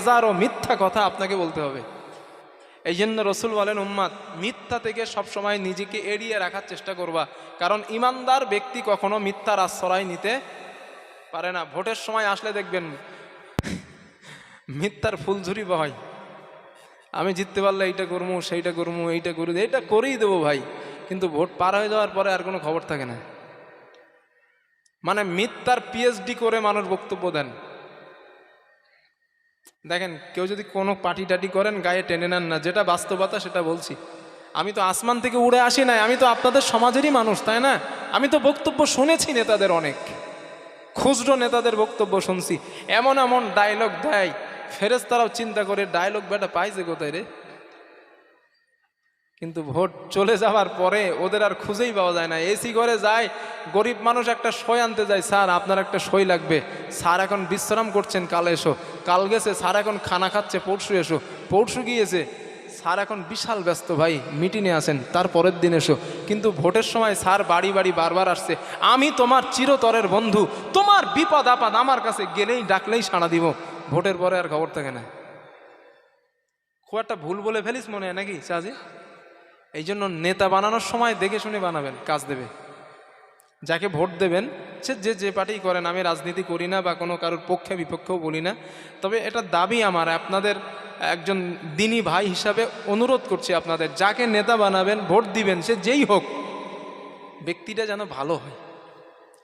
হাজারো মিথ্যা কথা আপনাকে বলতে হবে। এই জন্য রসুল বলেন, উম্মাত মিথ্যা থেকে সবসময় নিজেকে এড়িয়ে রাখার চেষ্টা করবা, কারণ ইমানদার ব্যক্তি কখনো মিথ্যার আশ্রয় নিতে পারে না। ভোটের সময় আসলে দেখবেন মিথ্যার ফুলঝুরি বহাই, আমি জিততে পারলে এইটা করবো, সেইটা করবো, এইটা করে এইটা করেই দেবো ভাই, কিন্তু ভোট পার হয়ে যাওয়ার পরে আর কোনো খবর থাকে না। মানে মিথ্যার পিএইচডি করে মানুষ বক্তব্য দেন। দেখেন, কেউ যদি কোনো পার্টি টাটি করেন গায়ে টেনে নেন না, যেটা বাস্তবতা সেটা বলছি। আমি তো আসমান থেকে উড়ে আসি নাই, আমি তো আপনাদের সমাজেরই মানুষ, তাই না? আমি তো বক্তব্য শুনেছি নেতাদের, অনেক খুচরো নেতাদের বক্তব্য শুনছি। এমন এমন ডায়লগ দেয়, ফেরেশতারাও চিন্তা করে ডায়লগ বেটা পাইছে কোথায় রে। কিন্তু ভোট চলে যাওয়ার পরে ওদের আর খুঁজেই পাওয়া যায় না। এসি করে যায়, গরিব মানুষ একটা সই আনতে যায়, স্যার আপনার একটা সই লাগবে, স্যার এখন বিশ্রাম করছেন, কাল এসো। কাল গেছে, স্যার এখন খানা খাচ্ছে, পরশু এসো। পরশু গিয়েছে, স্যার এখন বিশাল ব্যস্ত ভাই, মিটিংয়ে আসেন, তার পরের দিন এসো। কিন্তু ভোটের সময় স্যার বাড়ি বাড়ি বারবার আসছে, আমি তোমার চিরতরের বন্ধু, তোমার বিপদ আপদ আমার কাছে গেলেই ডাকলেই সাড়া দিব। ভোটের পরে আর খবর থাকে না। খুব একটা ভুল বলে ফেলিস মনে হয় নাকি চাজি? এই জন্য নেতা বানানোর সময় দেখে শুনে বানাবেন, কাজ দেবে। যাকে ভোট দেবেন সে যে পার্টি করেন, আমি রাজনীতি করি না বা কোনো কারোর পক্ষে বিপক্ষেও বলি না, তবে এটা দাবি আমার, আপনাদের একজন দিনী ভাই হিসাবে অনুরোধ করছি আপনাদের, যাকে নেতা বানাবেন, ভোট দিবেন, সে যেই হোক, ব্যক্তিটা যেন ভালো হয়,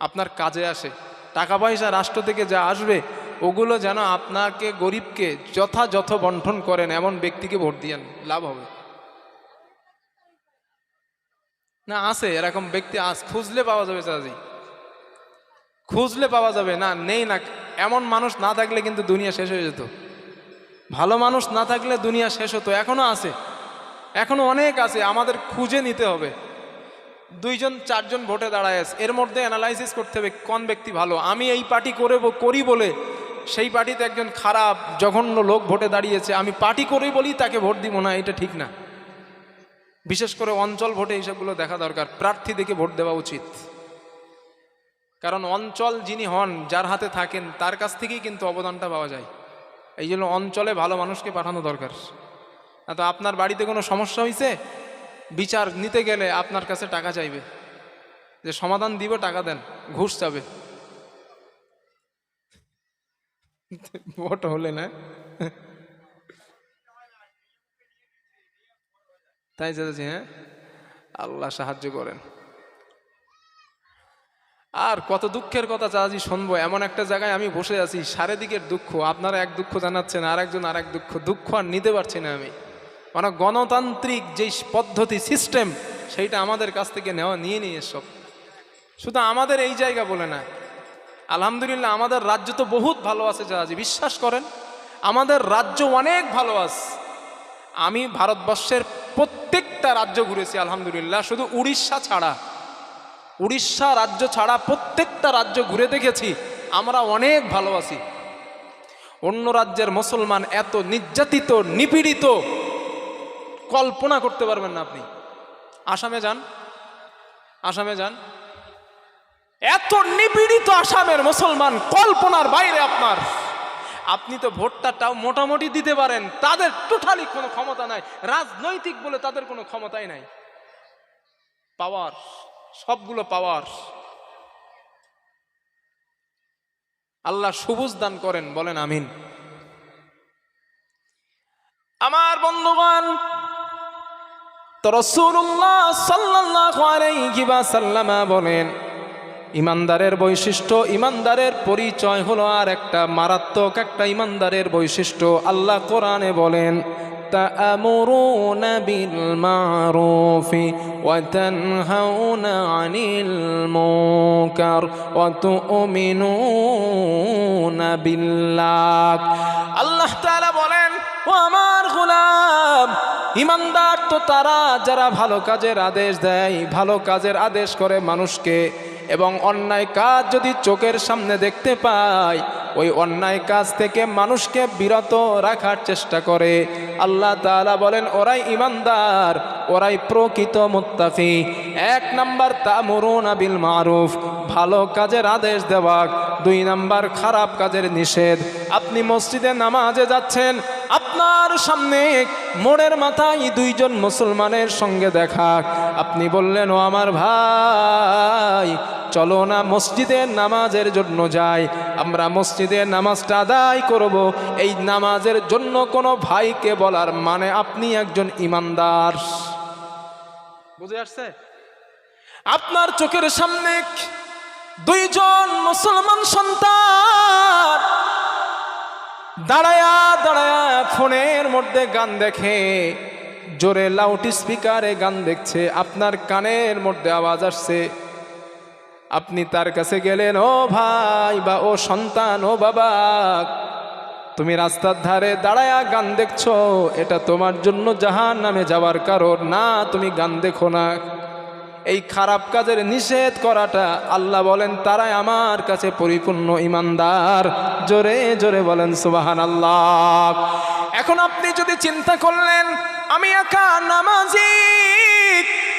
আপনার কাজে আসে। টাকা পয়সা রাষ্ট্র থেকে যা আসবে ওগুলো যেন আপনাকে, গরিবকে যথাযথ বন্টন করেন, এমন ব্যক্তিকে ভোট দিয়েন, লাভ হবে। না আছে এরকম ব্যক্তি, খুঁজলে পাওয়া যাবে চাচি, খুঁজলে পাওয়া যাবে। না নেই না, এমন মানুষ না থাকলে কিন্তু দুনিয়া শেষ হয়ে যেত। ভালো মানুষ না থাকলে দুনিয়া শেষ হতো। এখনো আছে, এখনো অনেক আছে, আমাদের খুঁজে নিতে হবে। 2জন 4জন ভোটে দাঁড়ায় আছে, এর মধ্যে অ্যানালাইসিস করতে হবে কোন ব্যক্তি ভালো। আমি এই পার্টি করি বলে সেই পার্টিতে একজন খারাপ জঘন্য লোক ভোটে দাঁড়িয়েছে, আমি পার্টি করি বলি তাকে ভোট দিব না, এটা ঠিক না। বিশেষ করে অঞ্চল ভোটে এইসবগুলো দেখা দরকার, প্রার্থী দেখে ভোট দেওয়া উচিত। কারণ অঞ্চল যিনি হন, যার হাতে থাকেন, তার কাছ থেকেই কিন্তু অবদানটা পাওয়া যায়। এই জন্য অঞ্চলে ভালো মানুষকে পাঠানো দরকার। না তো আপনার বাড়িতে কোনো সমস্যা হয়েছে, বিচার নিতে গেলে আপনার কাছে টাকা চাইবে, যে সমাধান দিব টাকা দেন, ঘুষ চাবে। ভোট হলে না, তাই চাচ্ছি। হ্যাঁ, আল্লাহ সাহায্য করেন। আর কত দুঃখের কথা চাচি শুনবো, এমন একটা জায়গায় আমি বসে আছি, চারিদিকের দুঃখ, আপনারা এক দুঃখ জানাচ্ছেন, আর একজন আর এক দুঃখ আর নিতে পারছি না আমি। মানে গণতান্ত্রিক যেই পদ্ধতি, সিস্টেম, সেইটা আমাদের কাছ থেকে নিয়ে সব। শুধু আমাদের এই জায়গা বলে না, আলহামদুলিল্লাহ আমাদের রাজ্য তো বহুত ভালো আছে চাচি, বিশ্বাস করেন আমাদের রাজ্য অনেক ভালো আছে। আমি ভারতবর্ষের প্রত্যেকটা রাজ্য ঘুরেছি আলহামদুলিল্লাহ, শুধু উড়িষ্যা ছাড়া, উড়িষ্যা রাজ্য ছাড়া প্রত্যেকটা রাজ্য ঘুরে দেখেছি, আমরা অনেক ভালো আছি। অন্য রাজ্যের মুসলমান এত নির্যাতিত, নিপীড়িত, কল্পনা করতে পারবেন না আপনি। আসামে যান, আসামে যান, এত নিপীড়িত আসামের মুসলমান কল্পনার বাইরে আপনার। আপনি তো ভোটটাও মোটামুটি দিতে পারেন, তাদের টোটালি কোনো ক্ষমতা নাই, রাজনৈতিক বলে তাদের কোনো ক্ষমতাই নাই। পাওয়ার, সবগুলো পাওয়ার। আল্লাহ সবুজ দান করেন, বলেন আমিন। আমার বন্ধুগণ, তো রাসূলুল্লাহ সাল্লাল্লাহু আলাইহি ওয়াসাল্লাম বলেন, ইমানদারের বৈশিষ্ট্য, ইমানদারের পরিচয় হলো আর একটা মারাত্মক একটা ইমানদারের বৈশিষ্ট্য। আল্লাহ কোরআনে বলেন, তা'মুরুনা বিল মারুফি ওয়া তানহাউনা আনিল মুনকার ওয়া তু'মিনুনা বিল্লাহ। আল্লাহ তাআলা বলেন, ও আমার গোলাম, ইমানদার তো তারা যারা ভালো কাজের আদেশ দেয়, ভালো কাজের আদেশ করে মানুষকে, এবং অন্যায় কাজ যদি চোখের সামনে দেখতে পায় ওই অন্যায় কাজ থেকে মানুষকে বিরত রাখার চেষ্টা করে। আল্লাহ তাআলা বলেন ওরাই ইমানদার, ওরাই প্রকৃত মুত্তাকি। 1 নাম্বার তা'মুরুনা বিল মারুফ, ভালো কাজের আদেশ দেওয়া। 2 নাম্বার খারাপ কাজের নিষেধ। আপনি মসজিদে নামাজে যাচ্ছেন, আপনার সামনে মোড়ের মাথায় 2 জন মুসলমানের সঙ্গে দেখা। আপনি বললেন ও আমার ভাই চলো না মসজিদে নামাজের জন্য যাই, আমরা মসজিদে নামাজটা আদায় করব। এই নামাজের জন্য কোনো ভাইকে বলার মানে আপনি একজন ইমানদার। বুঝে আসছে? আপনার চোখের সামনে 2 জন মুসলমান সন্তান দাঁড়ায়া দাঁড়ায়া ফোনের মধ্যে গান দেখে, জোরে লাউড স্পিকারে গান দেখছে, আপনার কানের মধ্যে আওয়াজ আসছে। আপনি তার কাছে গেলেন, ও ভাই বা ও সন্তান, ও বাবা, তুমি রাস্তার ধারে দাঁড়ায়া গান দেখছো, এটা তোমার জন্য জাহান্নামে যাওয়ার কারণ না, তুমি গান দেখো না। এই খারাপ কাজের নিষেধ করাটা আল্লাহ বলেন তারাই আমার কাছে পরিপূর্ণ ইমানদার। জোরে জোরে বলেন সুবহানাল্লাহ। এখন আপনি যদি চিন্তা করলেন আমি একা নামাজি,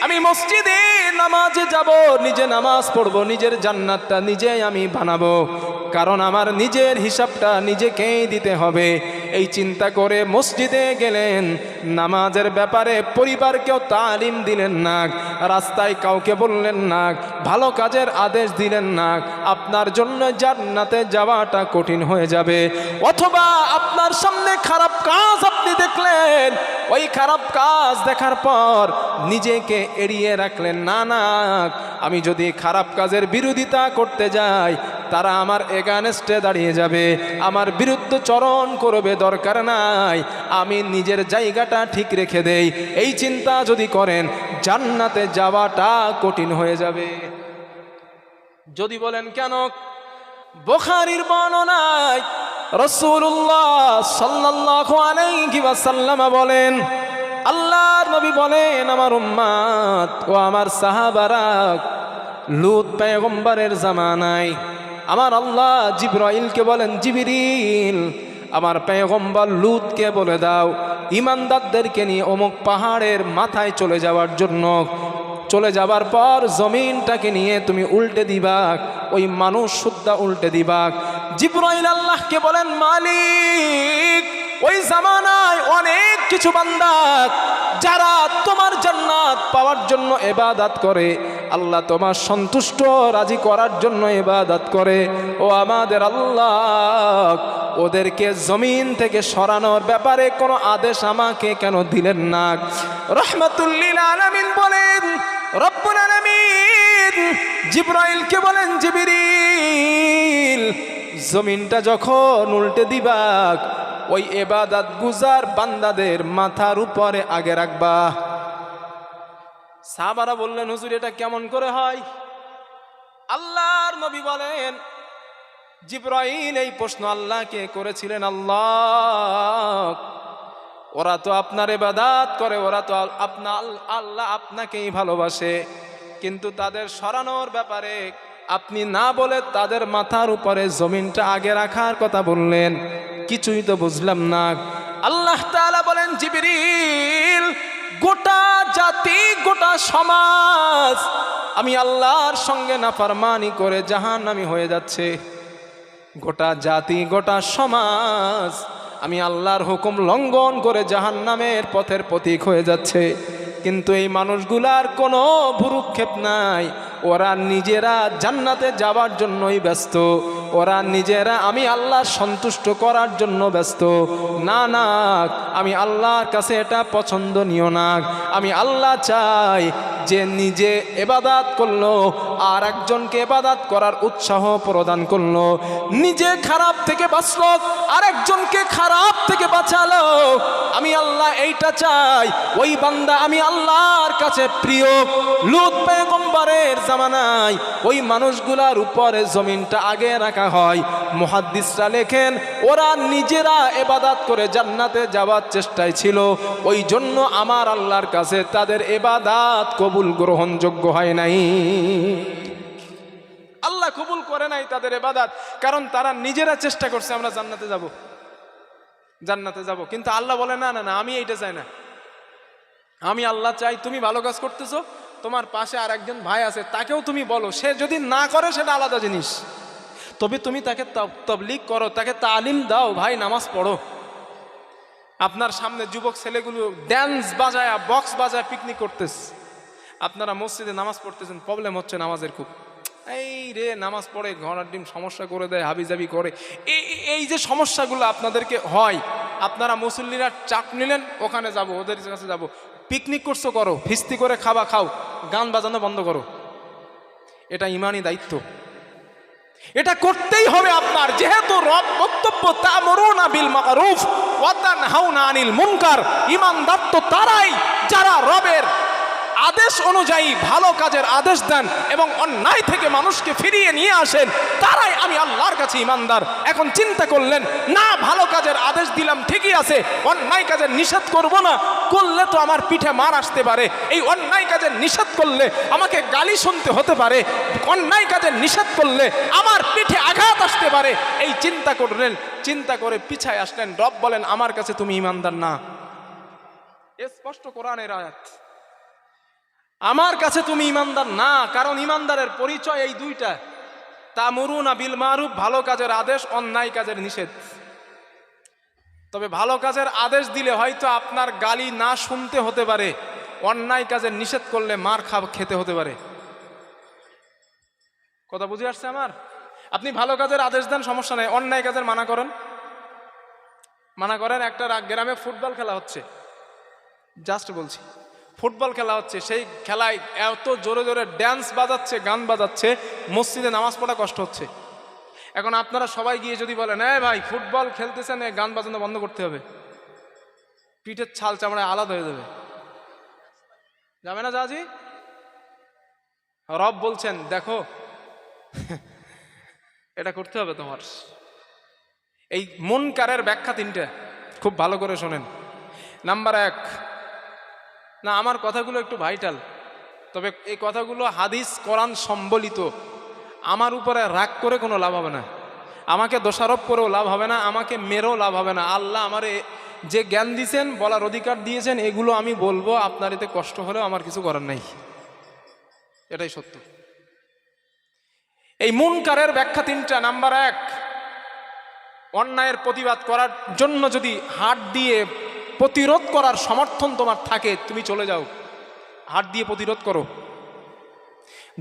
আমি মসজিদে নামাজে যাব, নিজে নামাজ পড়বো, নিজের জান্নাতটা নিজে আমি বানাবো, কারণ আমার নিজের হিসাবটা নিজেকেই দিতে হবে। এই চিন্তা করে মসজিদে গেলেন, নামাজের ব্যাপারে পরিবারকেও তালিম দিলেন না, রাস্তায় কাউকে বললেন না, ভালো কাজের আদেশ দিলেন না, আপনার জন্য জান্নাতে যাওয়াটা কঠিন হয়ে যাবে। অথবা আপনার সামনে খারাপ কাজ আপনি দেখলেন, ওই খারাপ কাজ দেখার পর নিজেকে এড়িয়ে রাখলেন, না না আমি যদি খারাপ কাজের বিরোধিতা করতে যাই তারা আমার এগেনস্টে দাঁড়িয়ে যাবে, আমার বিরুদ্ধচরণ করবে, দরকার নাই, আমি নিজের জায়গাটা ঠিক রেখে দেই। এই চিন্তা যদি করেন জান্নাতে যাওয়াটা কঠিন হয়ে যাবে। যদি বলেন কেন, বুখারীর বর্ণনায় রাসূলুল্লাহ সাল্লাল্লাহু আলাইহি ওয়াসাল্লাম বলেন, আল্লাহর নবী বলেন আমার উম্মত ও আমার সাহাবারা লূত পয়গম্বরের জামানায় আমার আল্লাহ জিবরাইলকে বলেন, জিবরিল আমার পয়গম্বর লূতকে বলে দাও ঈমানদারদেরকে নিয়ে অমুক পাহাড়ের মাথায় চলে যাওয়ার জন্য, চলে যাবার পর জমিনটাকে নিয়ে তুমি উল্টে দিবা, ওই মানুষ সুদ্ধা উল্টে দিবা। জিবরাইল আল্লাহকে বলেন, মালিক ওই জামানায় অনেক কিছু বান্দা যারা তোমার জান্নাত পাওয়ার জন্য ইবাদত করে, আল্লাহ তোমার সন্তুষ্ট রাজি করার জন্য ইবাদত করে, ও আমাদের আল্লাহ ওদেরকে জমিন থেকে সরানোর ব্যাপারে কোনো আদেশ আমাকে কেন দিলেন না? রাহমাতুল লিল আলামিন বলেন, রব্বুল আলামিন জিবরাইলকে বলেন, জিবরিল জমিনটা যখন উল্টে দিবা ওই ইবাদত গুজার বান্দাদের মাথার উপরে আগে রাখবা। সাহাবারা বললেন, হুজুর এটা কেমন করে হয়? আল্লাহর নবী বলেন, জিবরাইল এই প্রশ্ন আল্লাহকে করেছিলেন, আল্লাহ ওরা তো আপনার ইবাদত করে, ওরা তো আল্লাহ আপনাকেই ভালোবাসে, কিন্তু তাদের সরানোর ব্যাপারে আপনি না বলে তাদের মাথার উপরে জমিনটা আগে রাখার কথা বললেন, কিছুই তো বুঝলাম না। আল্লাহ তাআলা বলেন, জিবরিল গোটা জাতি গোটা সমাজ আমি আল্লাহর সঙ্গে নাফরমানি করে জাহান্নামী হয়ে যাচ্ছে, গোটা জাতি গোটা সমাজ আমি আল্লাহর হুকুম লঙ্ঘন করে জাহান্নামের পথের পথিক হয়ে যাচ্ছে, কিন্তু এই মানুষগুলার কোনো ভ্রুক্ষেপ নাই, ওরা নিজেরা জান্নাতে যাওয়ার জন্যই ব্যস্ত, ওরা নিজেরা আমি আল্লাহ সন্তুষ্ট করার জন্য ব্যস্ত। না না আমি আল্লাহর কাছে এটা পছন্দনীয় না, আমি আল্লাহ চাই যে নিজে ইবাদত করলো আর একজনকে ইবাদত করার উৎসাহ প্রদান করলো, নিজে খারাপ থেকে বাঁচলো আর একজনকে খারাপ থেকে বাঁচালো, আমি আল্লাহ এইটা চাই। ওই বান্দা আমি আল্লাহর কাছে প্রিয়। লূত পয়গম্বরের জামানায় ওই মানুষগুলার উপরে জমিনটা আগে রাখা হয়। মুহাদ্দিসরা লেখেন ওরা নিজেরা ইবাদত করে জান্নাতে যাওয়ার চেষ্টায় ছিল, ওই জন্য আমার আল্লাহর কাছে তাদের ইবাদত কবুল গ্রহণযোগ্য হয় নাই। আল্লাহ আল্লাহ কবুল করে নাই তাদের ইবাদত, কারণ তারা নিজেরা চেষ্টা করছে আমরা জান্নাতে যাব, জান্নাতে যাব। কিন্তু আল্লাহ বলে না না না, আমি এইটা চাই না। আমি আল্লাহ চাই তুমি ভালো কাজ করতেছো, তোমার পাশে আর একজন ভাই আছে তাকেও তুমি বলো, সে যদি না করে সেটা আলাদা জিনিস, তবে তুমি তাকে তাবলীগ করো, তাকে তালিম দাও, ভাই নামাজ পড়ো। আপনার সামনে যুবক ছেলেগুলো ড্যান্স বাজায়, বক্স বাজায় পিকনিক করতেছে, আপনারা মসজিদে নামাজ পড়তেছেন, প্রবলেম হচ্ছে নামাজের খুব। এই রে নামাজ পড়ে ঘোড়ার ডিম সমস্যা করে দেয়, হাবিজাবি করে, এই যে সমস্যাগুলো আপনাদেরকে হয়, আপনারা মুসল্লিরা চাপ নিলেন ওখানে যাব, ওদের কাছে যাব, পিকনিক করছো করো, ফিস্তি করে খাওয়া খাও, গান বাজানো বন্ধ করো। এটা ইমানি দায়িত্ব, এটা করতেই হবে আপনার, যেহেতু রব বক্তব্য তা'মুরুনা বিল মা'রুফ ওয়া তানহাউনা আনিল মুনকার। ঈমানদার তো তারাই যারা রবের আদেশ অনুযায়ী ভালো কাজের আদেশ দেন এবং অন্যায় থেকে মানুষকে ফিরিয়ে নিয়ে আসেন, তারাই আমি আল্লাহর কাছে ঈমানদার। এখন চিন্তা করলেন না, ভালো কাজের আদেশ দিলাম ঠিকই আছে, অন্যায় কাজের নিষেধ করব না, করলে তো আমার পিঠে মার আসতে পারে, এই অন্যায় কাজের নিষেধ করলে আমাকে গালি শুনতে হতে পারে, অন্যায় কাজের নিষেধ করলে আমার পিঠে আঘাত আসতে পারে, এই চিন্তা করলেন, চিন্তা করে পিছায় আসলেন। রব বলেন আমার কাছে তুমি ঈমানদার না, স্পষ্ট কোরআনের আয়াত, আমার কাছে তুমি ঈমানদার না। কারণ ঈমানদারের পরিচয় এই দুইটা, তা'মুরুনা বিল মা'রুফ, ভালো কাজের আদেশ, অন্যায় কাজের নিষেধ। তবে ভালো কাজের আদেশ দিলে হয়তো আপনার গালি না শুনতে হতে পারে, অন্যায় কাজের নিষেধ করলে মার খেতে হতে পারে। কথা বুঝে আসছে আমার? আপনি ভালো কাজের আদেশ দেন সমস্যা নেই, অন্যায় কাজের মানা করেন, মানা করেন। একটা গ্রামে ফুটবল খেলা হচ্ছে, জাস্ট বলছি, ফুটবল খেলা হচ্ছে, সেই খেলায় এত জোরে জোরে ড্যান্স বাজাচ্ছে, গান বাজাচ্ছে, মসজিদে নামাজ পড়া কষ্ট হচ্ছে। এখন আপনারা সবাই গিয়ে যদি বলেন হ্যাঁ ভাই ফুটবল খেলতেছেন, গান বাজানো বন্ধ করতে হবে, পিঠের ছাল চামড়ায় আলাদা হয়ে যাবে, যাবে না জাজি? রব বলছেন দেখো এটা করতে হবে তোমার। এই মুনকারের ব্যাখ্যা তিনটা, খুব ভালো করে শোনেন। নাম্বার এক, না আমার কথাগুলো একটু ভাইটাল, তবে এই কথাগুলো হাদিস কোরআন সম্বলিত, আমার উপরে রাগ করে কোনো লাভ হবে না, আমাকে দোষারোপ করেও লাভ হবে না, আমাকে মেরেও লাভ হবে না। আল্লাহ আমারে যে জ্ঞান দিয়েছেন, বলার অধিকার দিয়েছেন, এগুলো আমি বলবো, আপনার এতে কষ্ট হলেও আমার কিছু করার নাই, এটাই সত্য। এই মুনকারের ব্যাখ্যা তিনটা। নাম্বার এক, অন্যায়ের প্রতিবাদ করার জন্য যদি হাত দিয়ে প্রতিরোধ করার সমর্থন তোমার থাকে, তুমি চলে যাও, হাত দিয়ে প্রতিরোধ করো।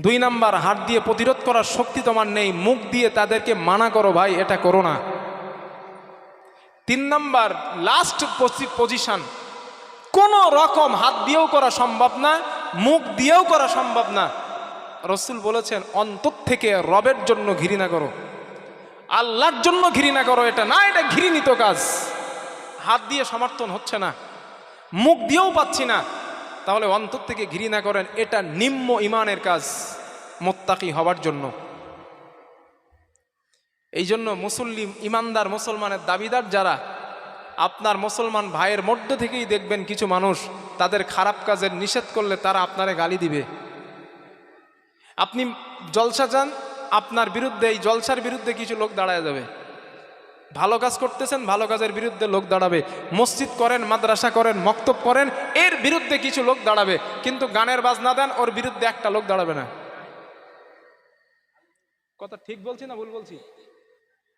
দুই নাম্বার, হাত দিয়ে প্রতিরোধ করার শক্তি তোমার নেই, মুখ দিয়ে তাদেরকে মানা করো ভাই এটা করো না। তিন নাম্বার, লাস্ট পজিশন, কোন রকম হাত দিয়েও করা সম্ভব না, মুখ দিয়েও করা সম্ভব না। রাসূল বলেছেন অন্তর থেকে রবের জন্য ঘৃণা করো, আল্লাহর জন্য ঘৃণা করো, এটা না, এটা ঘৃণিত কাজ। হাত দিয়ে সমর্থন হচ্ছে না, মুখ দিয়েও পাচ্ছি না, তাহলে অন্তর থেকে ঘৃণা করেন, এটা নিম্ন ঈমানের কাজ মুত্তাকি হওয়ার জন্য। এই জন্য মুসলিম ঈমানদার মুসলমানের দাবিদার যারা, আপনার মুসলমান ভাইয়ের মধ্যে থেকেই দেখবেন কিছু মানুষ তাদের খারাপ কাজের নিষেধ করলে তারা আপনারে গালি দিবে। আপনি জলসা যান, আপনার বিরুদ্ধে, এই জলসার বিরুদ্ধে কিছু লোক দাঁড়ায় যাবে, ভালো কাজ করতেছেন, ভালো কাজের বিরুদ্ধে লোক দাঁড়াবে, মসজিদ করেন, মাদ্রাসা করেন, মক্তব করেন, এর বিরুদ্ধে কিছু লোক দাঁড়াবে, কিন্তু গানের বাজনা দেন, ওর বিরুদ্ধে একটা লোক দাঁড়াবে না। কথা ঠিক বলছি না ভুল বলছি?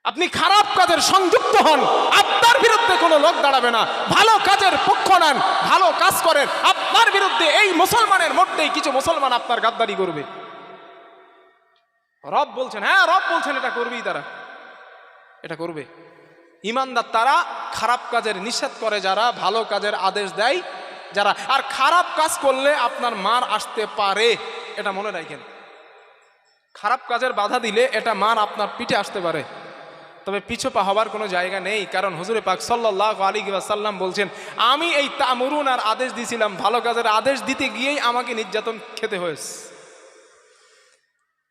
আপনি খারাপ কাজের সংযুক্ত হন, আপনার বিরুদ্ধে কোনো লোক দাঁড়াবে না। ভালো কাজের পক্ষ নেন, ভালো কাজ করেন, আপনার বিরুদ্ধে এই মুসলমানের মধ্যেই কিছু মুসলমান আপনার গাদ্দারি করবে। রব বলছেন, হ্যাঁ রব বলছেন এটা করবেই, তারা এটা করবে। ঈমানদার তারা খারাপ কাজের নিষেধ করে যারা, ভালো কাজের আদেশ দেয় যারা। আর খারাপ কাজ করলে আপনার মার আসতে পারে, এটা মনে রাখেন। খারাপ কাজের বাধা দিলে এটা মার আপনার পিঠে আসতে পারে, তবে পিছপা হবার কোনো জায়গা নেই। কারণ হুজুরে পাক সাল্লাল্লাহু আলাইহি ওয়াসাল্লাম বলছেন, আমি এই তা'মুরুনার আদেশ দিয়েছিলাম, ভালো কাজের আদেশ দিতে গিয়েই আমাকে নির্যাতন খেতে হয়েছে।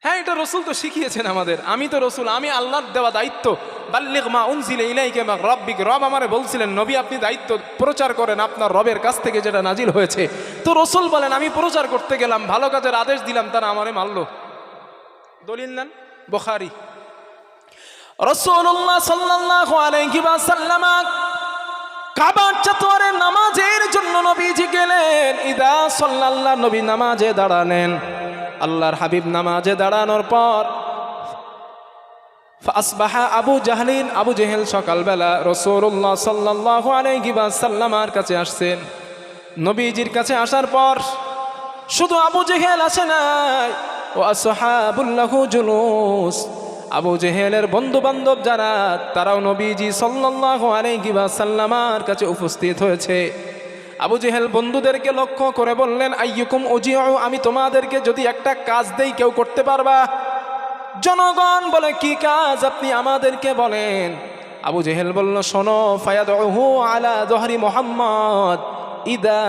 হ্যাঁ, এটা রসুল তো শিখিয়েছেন আমাদের, আমি তো রসুল, আমি আল্লাহর দেওয়া দায়িত্ব, বাল্লিগ মা উনজিলা ইলাইকা মির রাব্বিক, রব আমারে বলছিলেন নবী আপনি দায়িত্ব প্রচার করেন আপনার রবের কাছ থেকে যেটা নাজিল হয়েছে। তো রসুল বলেন আমি প্রচার করতে গেলাম, ভালো কাজের আদেশ দিলাম, তারা আমারে মারলো। দলিল নেন, বুখারী। রাসূলুল্লাহ সাল্লাল্লাহু আলাইহি ওয়াসাল্লাম কাবার চত্বরে নামাজের জন্য নবীজি গেলেন। ইদা সাল্লাল্লাহু নবী নামাজে দাঁড়ালেন। আল্লাহর হাবিব নামাজে দাঁড়ানোর পর ফাসবাহা আবু জাহলিন, আবু জেহেল সকালবেলা রাসূলুল্লাহ সাল্লাল্লাহু আলাইহি ওয়াসাল্লামের কাছে আসছেন। নবীজির কাছে আসার পর শুধু আবু জেহেল আসে নাই, ও আসহাবুল লাহু জুলুস, আবু জেহেলের বন্ধু বান্ধব যারা তারাও নবীজি সাল্লাল্লাহু আলাইহি ওয়াসাল্লামের কাছে উপস্থিত হয়েছে। আবু জেহেল বন্ধুদেরকে লক্ষ্য করে বললেন, আইয়ুকুম উজিউ, আমি তোমাদেরকে যদি একটা কাজ দেই কেউ করতে পারবা? জনগণ বলে, কি কাজ আপনি আমাদেরকে বলেন। আবু জেহেল বলল, শোনো, ফায়াদউহু আলা যহরি মুহাম্মদ ইদা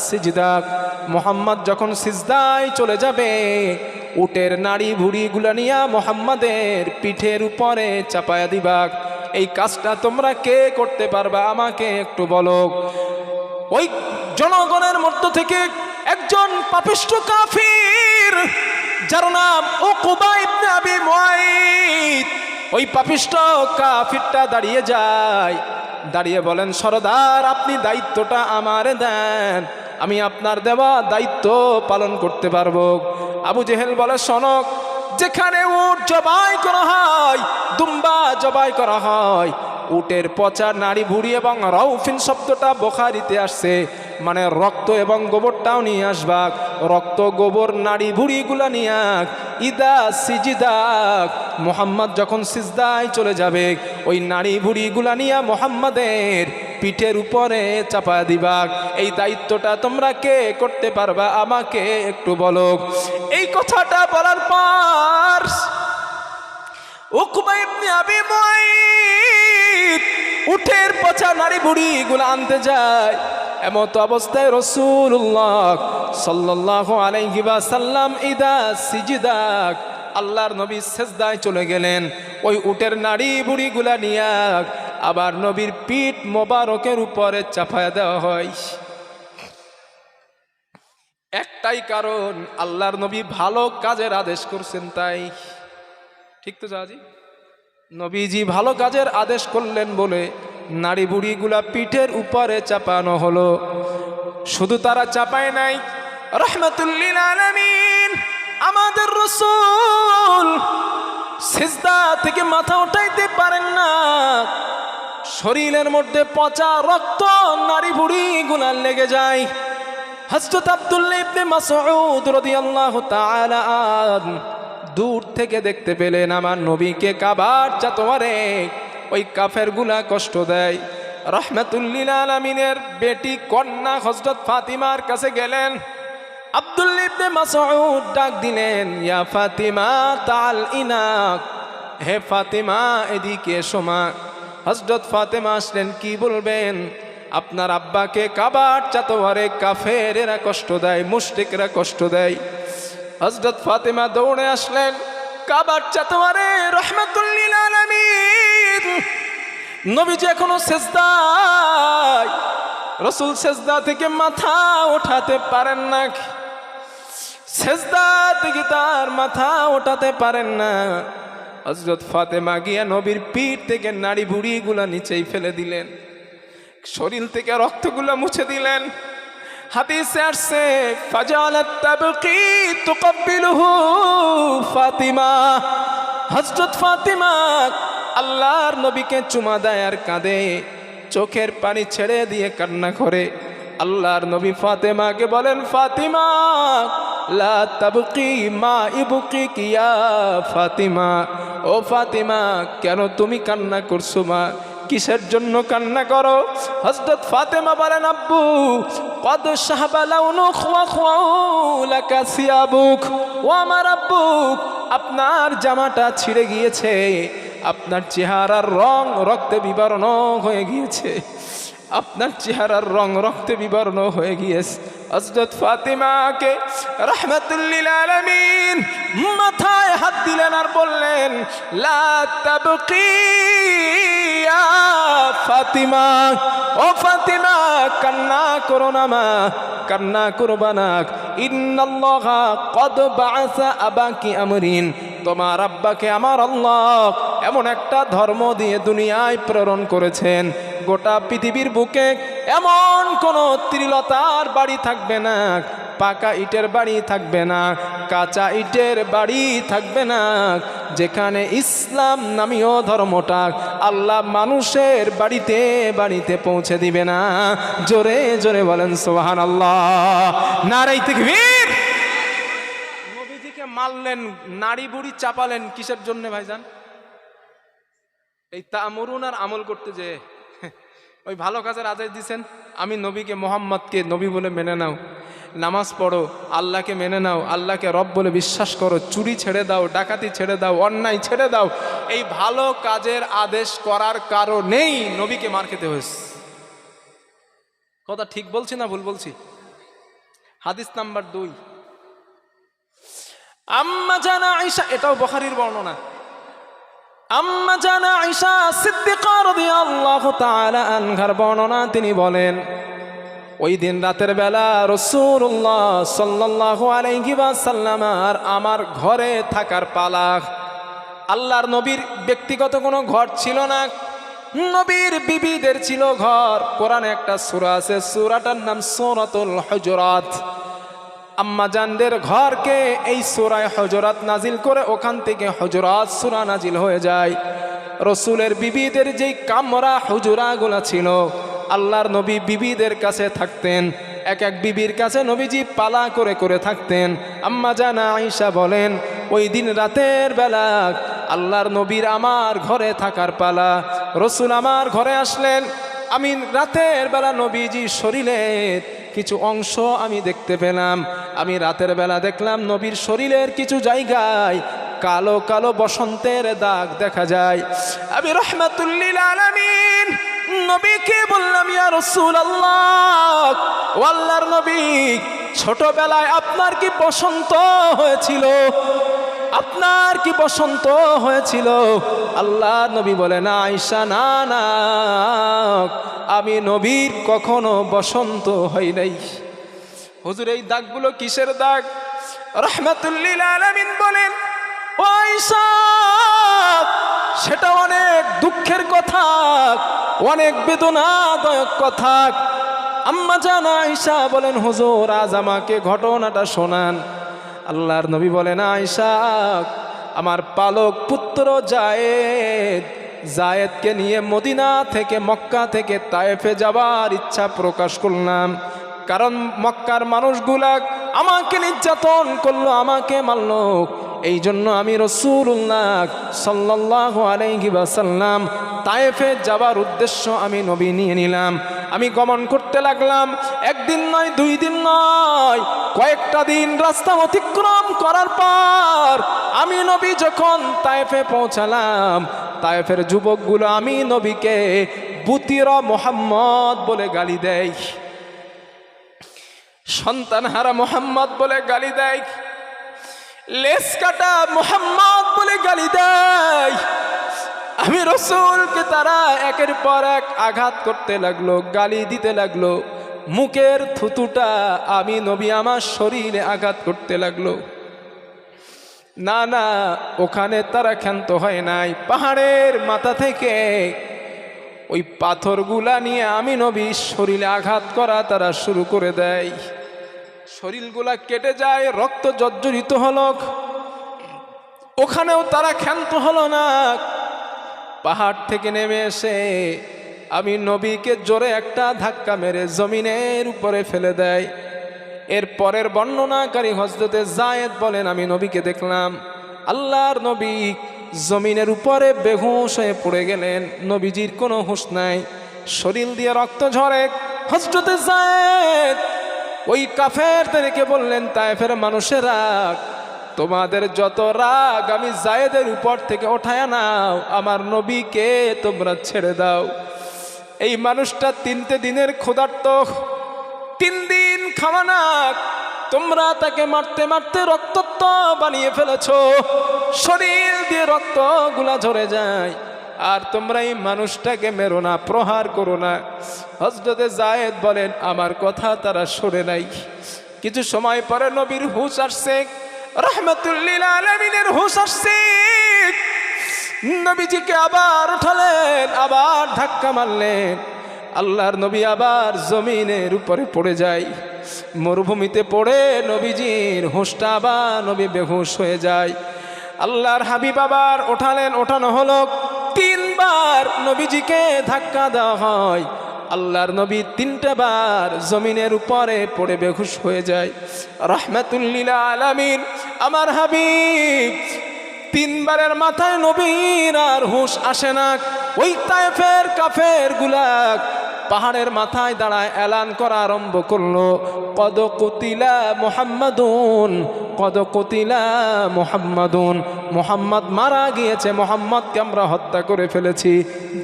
সিজদা, মুহাম্মদ যখন সিজদায় চলে যাবে উটের নাড়ি ভুড়িগুলা নিয়া মুহাম্মাদের পিঠের উপরে চাপায়া দিবা। এই কাজটা তোমরা কে করতে পারবা আমাকে একটু বলো। ওই জনগণের মধ্য থেকে একজন পাপিষ্ঠ কাফির যার নাম উকবা ইবনে আবি মুআইত, ওই পাপিষ্ঠ কাফিরটা দাঁড়িয়ে যায়, দাঁড়িয়ে বলেন, সরদার আপনি দায়িত্বটা আমারে দেন, আমি আপনার দেওয়া দায়িত্ব পালন করতে পারবো। আবু জেহেল বলে, শোনক, যেখানে উট জবাই করা হয়, দুম্বা জবাই করা হয়, উটের পচা নাড়ি ভুড়ি এবং রাউফিন শব্দটা বুখারীতে আসছে, মানে রক্ত এবং গোবরটাও নিয়ে আসবা। রক্ত গোবর নাড়ি ভুড়িগুলা নিয়ে ইদা সিজদাক, মুহাম্মদ যখন সিজদায় চলে যাবে ওই নাড়ি ভুড়িগুলা নিয়ে মুহাম্মাদের পিঠের উপরে চাপা দিবা। এই দায়িত্বটা তোমরা কে করতে পারবা আমাকে একটু বলো। এই কথাটা বলার পর উকবা ইবনে আবি মুআইত উটের পচা নাড়ি ভুড়িগুলো আনতে যায়। এমত অবস্থায় রাসূলুল্লাহ সাল্লাল্লাহু আলাইহি ওয়াসাল্লাম ইদা সিজদাক, আল্লাহর নবী সিজদায় চলে গেলেন। ওই উটের নাড়ি ভুড়িগুলা নিয়ে আবার নবীর পিঠ মোবারকের উপরে চাপায়া দেওয়া হয়। একটাই কারণ, আল্লাহর নবী ভালো কাজের আদেশ করছেন তাই। ঠিক তো জাজি, নবীজি ভালো কাজের আদেশ করলেন বলে নাড়ি বুড়িগুলা পিঠের উপরে চাপানো হলো। শুধু তারা চাপায় নাই, রাহমাতুল লিল আলামিন আমাদের রাসূল সিজদা থেকে মাথা উঠাইতে পারেন না, শরীরের মধ্যে পচা রক্ত নাড়ি বুড়িগুলা লেগে যায়। হযরত আব্দুল্লাহ ইবনে মাসউদ রাদিয়াল্লাহু তাআলা দূর থেকে দেখতে পেলেন আমার নবীকে কাবার চত্বরে ওই কাফেরগুলা কষ্ট দেয়। রাহমাতুল লিল আলামিনের বেটি কন্যা হযরত ফাতিমার কাছে গেলেন। আব্দুল্লাহ ইবনে মাসউদ ডাক দিলেন, ইয়া ফাতিমা তাল ইনাক, হে ফাতিমা এদিকে এসো মা। হযরত ফাতিমা আসলেন, কি বলবেন? আপনার আব্বাকে কাবার চত্বরে কাফেরেরা কষ্ট দেয়, মুশরিকরা কষ্ট দেয়। হযরত ফাতিমা দৌড়ে আসলেন কাবার চত্বরে। রাহমাতুল লিল আলামিন নবীজি এখনো সিজদায়, রাসূল সিজদা থেকে মাথা ওঠাতে পারেন না, সিজদা থেকে তার মাথা ওঠাতে পারেন না। হযরত ফাতিমা গিয়ে নবীর পিঠ থেকে নাড়ি ভুড়িগুলা নিচেই ফেলে দিলেন, শরীর থেকে রক্তগুলা মুছে দিলেন। হাদিসে আসছে, ফাজালাত তাবকি তুকাব্বিলুহু ফাতিমা, হযরত ফাতিমা আল্লাহর নবীকে চুমা দেয় আর কাঁদে, চোখের পানি ছেড়ে দিয়ে কান্না করে। আল্লাহর নবী ফাতিমাকে বলেন, ফাতিমা লা তাবকি মা ইবকি কিয়া ফাতিমা, ও ফাতিমা কেন তুমি কান্না করছো মা, কিসের জন্য কান্না করো? হযরত ফাতিমা বলেন, আব্বু কদ শাহবা লাউনুক ওয়া খাওলাকা সিয়াবুক, ও আমার আব্বু আপনার জামাটা ছিঁড়ে গিয়েছে, আপনার চেহারার রং রক্তে বিবর্ণ হয়ে গিয়েছে, আপনার চেহারার রং রক্তে বিবর্ণ হয়ে গিয়েছে। হযরত ফাতিমাকে রাহমাতুল লিল আলামিন মাথায় হাত দিলেন আর বললেন, লা তাবকি ইয়া ফাতিমা, ও ফাতিমা কান্না করো না মা, কান্না করবা না। ইন্নাল্লাহা ক্বাদ বাআসা আবাকি আমরিন, তোমার আব্বাকে আমার আল্লাহ এমন একটা ধর্ম দিয়ে দুনিয়ায় প্রেরণ করেছেন, গোটা পৃথিবীর বুকে এমন কোনো ত্রিলতার বাড়ি থাকবে না, পাকা ইটের বাড়ি থাকবে না, কাঁচা ইটের বাড়ি থাকবে না, যেখানে ইসলাম নামীয় ধর্মটা আল্লাহ মানুষের বাড়িতে বাড়িতে পৌঁছে দিবে না। জোরে জোরে বলেন সুবহানাল্লাহ, নারে তাকবীর। নবীজিকে মারলেন, নাড়ি বুড়ি চাপালেন কিসের জন্য ভাইজান? এই তা'মুরুন আর আমল করতে যে ওই ভালো কাজের আদেশ দিছেন, আমি নবীকে মোহাম্মদকে নবী বলে মেনে নাও, নামাজ পড়ো, আল্লাহকে মেনে নাও, আল্লাহকে রব বলে বিশ্বাস করো, চুরি ছেড়ে দাও, ডাকাতি ছেড়ে দাও, অন্যায় ছেড়ে দাও, এই ভালো কাজের আদেশ করার কারণেই নবীকে মার খেতে হয়েছে। কথা ঠিক বলছি না ভুল বলছি? হাদিস নাম্বার 2, আম্মা জানা আয়েশা, এটাও বুখারীর বর্ণনা, আম্মা জানা আয়েশা সিদ্দিকা রাদিয়াল্লাহু তাআলা আনহার বর্ণনা, তিনি বলেন ওই দিন রাতের বেলা রাসূলুল্লাহ সাল্লাল্লাহু আলাইহি ওয়াসাল্লাম আর আমার ঘরে থাকার পালা। আল্লাহর নবীর ব্যক্তিগত কোনো ঘর ছিল না, নবীর বিবিদের ছিল ঘর। কোরআনে একটা সূরা আছে, সূরাটার নাম সূরাতুল হুজুরাত। আম্মা জানদের ঘরকে এই সূরায়ে হুজুরাত নাজিল করে ওখান থেকে হুজুরাত সূরা নাজিল হয়ে যায়। রসুলের বিবিদের যেই কামরা হুজুরাগুলা ছিল, আল্লাহর নবী বিবিদের কাছে থাকতেন, এক এক বিবির কাছে নবীজি পালা করে করে থাকতেন। আম্মা জানা আয়েশা বলেন ওই দিন রাতের বেলা আল্লাহর নবীর আমার ঘরে থাকার পালা। রসুল আমার ঘরে আসলেন, আমি রাতের বেলা নবীজি শরীরের কিছু অংশ আমি দেখতে পেলাম। আমি রাতের বেলা দেখলাম নবীর শরীরের কিছু জায়গায় কালো কালো বসন্তের দাগ দেখা যায়। আমি রাহমাতুল লিল আলামিন নবীকে বললাম, ইয়া রাসূলুল্লাহ, ও আল্লাহর নবী, ছোটবেলায় আপনার কি বসন্ত হয়েছিল? আপনার কি বসন্ত হয়েছিল? আল্লাহর নবী বলেন, আয়েশা, না না, আমি নবীর কখনো বসন্ত হই নাই। হুজুর, এই দাগগুলো কিসের দাগ? রাহমাতুল লিল আলামিন বলেন, ও আয়েশা, সেটা অনেক দুঃখের কথা, অনেক বেদনাদায়ক কথা। আম্মা জান আয়েশা বলেন, হুজুর, আজ আমাকে ঘটনাটা শোনান। আল্লাহর নবী বলেন, আয়েশা, আমার পালক পুত্র জায়েদকে নিয়ে মদিনা থেকে মক্কা থেকে তায়েফে যাবার ইচ্ছা প্রকাশ করলাম, কারণ মক্কার মানুষগুলা আমাকে নির্যাতন করলো, আমাকে মারলো। এই জন্য আমি রাসূলুল্লাহ সাল্লাল্লাহু আলাইহি ওয়াসাল্লাম তায়েফে যাবার উদ্দেশ্য আমি নবী নিয়ে নিলাম। আমি গমন করতে লাগলাম, একদিন নয়, 2 দিন নয়, কয়েকটা দিন রাস্তা অতিক্রম করার পর আমি নবী যখন তায়েফে পৌঁছালাম, তায়েফের যুবকগুলো আমি নবীকে বুতিরা মুহাম্মদ বলে গালি দেয়, সন্তানহারা মুহাম্মদ বলে গালি দেয়, লেস কাটা মুহাম্মদ বলে গালি দেয়। আমি রাসূলকে তারা একের পর এক আঘাত করতে লাগলো, গালি দিতে লাগলো, মুখের থুতুটা আমি নবী আমার শরীরে আঘাত করতে লাগলো। না না, ওখানে তারা ক্ষান্ত হয় নাই, পাহাড়ের মাথা থেকে ওই পাথরগুলা নিয়ে আমি নবী শরীরে আঘাত করা তারা শুরু করে দেয়। শরীরগুলা কেটে যায়, রক্ত জর্জরিত হলো। ওখানেও তারা ক্ষান্ত হলো না, পাহাড় থেকে নেমে এসে আমি নবীকে জোরে একটা ধাক্কা মেরে জমিনের উপরে ফেলে দেয়। এর পরের বর্ণনাকারী হযরতে যায়েদ বলেন, আমি নবীকে দেখলাম, আল্লাহর নবী জমিনের উপরে বেহুশ হয়ে পড়ে গেলেন, নবীজির কোনো হুঁশ নাই, শরীর দিয়ে রক্ত ঝরে। হযরতে যায়েদ ওই কাফেরদেরকে বললেন, তায়েফের মানুষেরা, তোমাদের যত রাগ আমি যায়েদের উপর থেকে ওঠায় নাও, আমার নবীকে তোমরা ছেড়ে দাও। এই মানুষটা 3টে দিনের ক্ষুধার্ত, 3 দিন খাওয়া না, তোমরা তাকে মারতে মারতে রক্তাক্ত বানিয়ে ফেলেছো, শরীর দিয়ে রক্তগুলা ঝরে যায়, আর তোমরা এই মানুষটাকে মেরো না, প্রহার করো না। হযরতে যায়েদ বলেন, আমার কথা তারা শোনে নাই। কিছু সময় পরে নবীর হুঁশ আসছে, রাহমাতুল লিল আলামিনের হুঁশ আসছে, নবীজিকে আবার উঠালেন, আবার ধাক্কা মারলেন। আল্লাহর নবী আবার জমিনের উপরে পড়ে যায়, মরুভূমিতে পড়ে নবীজির হুঁশটা আবার নবী বেহুশ হয়ে যায়। আল্লাহর হাবিব আবার ওঠালেন, ওঠানো হলো, 3 বার নবীজিকে ধাক্কা দেওয়া হয়। আল্লাহর নবী 3টে বার জমিনের উপরে পড়ে বেহুশ হয়ে যায়। রাহমাতুল লিল আলামিন আমার হাবিব 3 বারের মাথায় নবীর আর হুঁশ আসে না। ওই তায়েফের কাফের গুলা পাহাড়ের মাথায় দাঁড়ায় এলান করা আরম্ভ করলো, কদ কুতিলা মুহাম্মাদুন, কদ কুতিলা মুহাম্মাদুন, মুহাম্মদ মারা গিয়েছে, মুহাম্মদকে আমরা হত্যা করে ফেলেছি।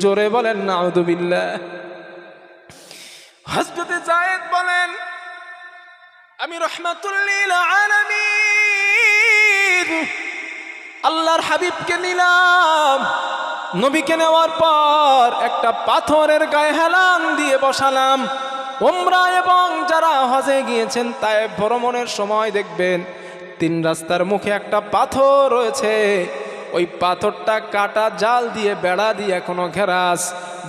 জোরে বলেন নাউযুবিল্লাহ। হযরতে যায়েদ বলেন, আমি রাহমাতুল লিল আলামিন আল্লাহর হাবিবকে নিলাম, নবীকে নেওয়ার পর একটা পাথরের গায়ে হেলান দিয়ে বসালাম। উমরা এবং যারা হজে গিয়েছেন তায়েফ ভ্রমণের সময় দেখবেন 3 রাস্তার মুখে একটা পাথর রয়েছে, ওই পাথরটা কাটা জাল দিয়ে বেড়া দিয়ে এখনো ঘেরাস।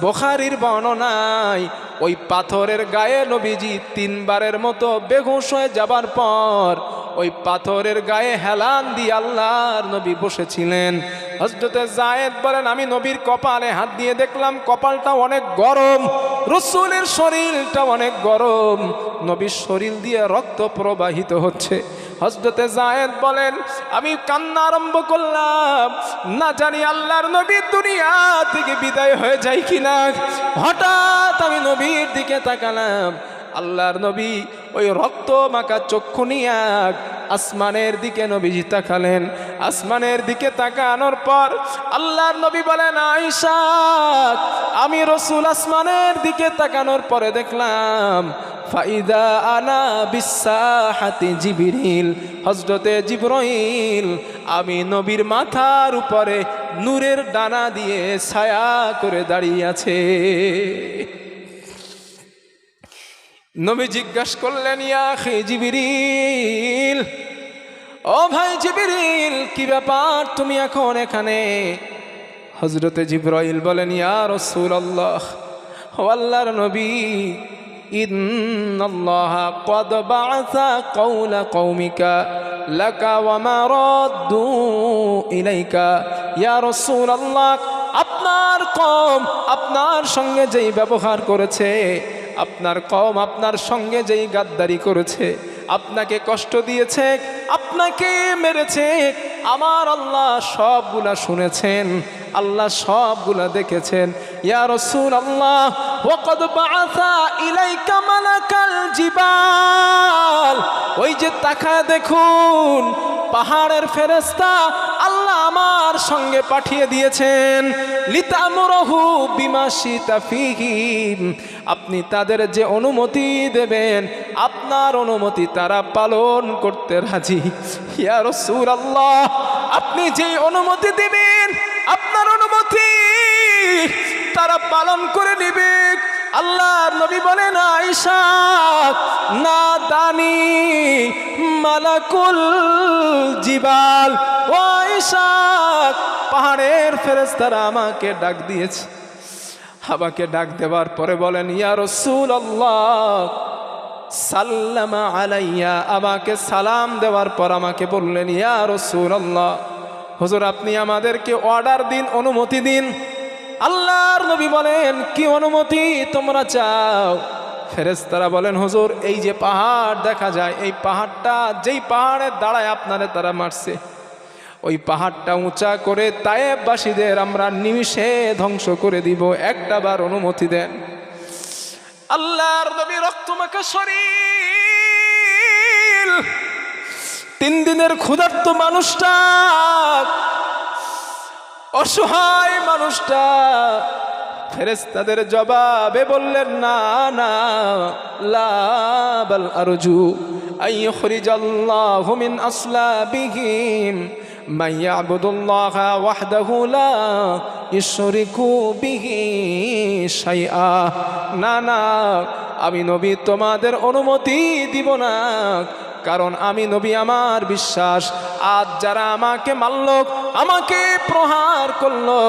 বুখারীর বর্ণনায় ওই পাথরের গায়ে নবীজি 3 বারের মতো বেহুশ হয়ে যাবার পর ওই পাথরের গায়ে হেলান দিয়ে আল্লাহর নবী বসেছিলেন। হযরতে যায়েদ বলেন, আমি নবীর কপালে হাত দিয়ে দেখলাম কপালটা অনেক গরম, রাসূলের শরীরটা অনেক গরম, নবীর শরীর দিয়ে রক্ত প্রবাহিত হচ্ছে। হযরতে যায়েদ বলেন, আমি কান্না আরম্ভ করলাম, না জানি আল্লাহর নবী দুনিয়া থেকে বিদায় হয়ে যায় কিনা। হঠাৎ আমি নবীর দিকে তাকালাম, আল্লাহর নবী ওই রক্ত মাখা চক্ষু নিয়ে আসমানের দিকে নবীজি তাকালেন। আসমানের দিকে তাকানোর পর আল্লাহর নবী বলেন, আয়েশা, আমি রাসূল আসমানের দিকে তাকানোর পরে দেখলাম ফাইদা আনা বিসাহাতি জিবরিল, হযরতে জিবরাইল আমি নবীর মাথার উপরে নূরের ডানা দিয়ে ছায়া করে দাঁড়িয়ে আছে। নবী জিজ্ঞাসা করলেন, ইয়া আখি জিবরিল, ও ভাই জিবরিল, কি ব্যাপার তুমি এখন এখানে? হযরতে জিবরাইল বলেন, ইয়া রাসূলুল্লাহ, ও আল্লাহর নবী, ইন্নাল্লাহা ক্বাদ বা'আসা কওলা কওমিকা লাকা ওয়া মা রাদ্দু ইলাইকা। ইয়া রাসূলুল্লাহ, আপনার কওম আপনার সঙ্গে যেই ব্যবহার করেছে, আপনার কওম আপনার সঙ্গে যেই গাদ্দারি করেছে, আপনাকে কষ্ট দিয়েছে, আপনাকে মেরেছে, আমার আল্লাহ সবগুলা শুনেছেন, আল্লাহ সবগুলা দেখেছেন। ইয়া রাসূলুল্লাহ, ওয়া ক্বাদ বা'আসা ইলাইকা মালাকাল জিবাল, ওই যে তাকায় দেখুন পাহাড়ের ফেরেশতা আল্লাহ আমার সঙ্গে পাঠিয়ে দিয়েছেন, লিতামুরহু বিমা শিতা ফীহি, আপনি তাদের যে অনুমতি দেবেন আপনার অনুমতি তারা পালন করতে রাজি। ইয়া রাসূলুল্লাহ, আপনি যে অনুমতি দিবেন আপনার অনুমতি তারা পালন করে নেবে। আল্লাহর নবী বলেন, আয়েশা, না দানি মালাকুল জিবাল, ও আয়েশা, পাহাড়ের ফেরেশতারা আমাকে ডাক দিয়েছে। আমাকে ডাক দেওয়ার পরে বলেন, ইয়া রাসূলুল্লাহ সাল্লামা আলাইয়া, আমাকে সালাম দেওয়ার পর আমাকে বললেন, ইয়া রাসূলুল্লাহ, হুজুর আপনি আমাদেরকে অর্ডার দিন, অনুমতি দিন। আল্লাহর নবী বলেন, কি অনুমতি তোমরা চাও? ফেরেশতারা বলেন, হুজুর এই যে পাহাড় দেখা যায়, এই পাহাড়টা যেই পাহাড়ের দাঁড়ায় আপনারে তারা মারছে, ওই পাহাড়টা উঁচা করে তায়েফবাসীদের আমরা নিমিষে ধ্বংস করে দিব, একটা বার অনুমতি দেন। আল্লাহর নবী রক্তমাখা শরীর, 3 দিনের ক্ষুধার্ত মানুষটা, অসহায় মানুষটা ফেরেশতাদের জবাবে বললেন, না না, লা বাল আরজু আইয়ুখরিজাল্লাহু মিন আসলাবিহিম মান ইয়াবুদুল্লাহা ওয়াহদাহু লা ইউশরিকু বিহি শাইআ। না না, আমি নবী তোমাদের অনুমতি দিব না কারণ আমি নবী আমার বিশ্বাস আজ যারা আমাকে মারল, আমাকে প্রহার করলো,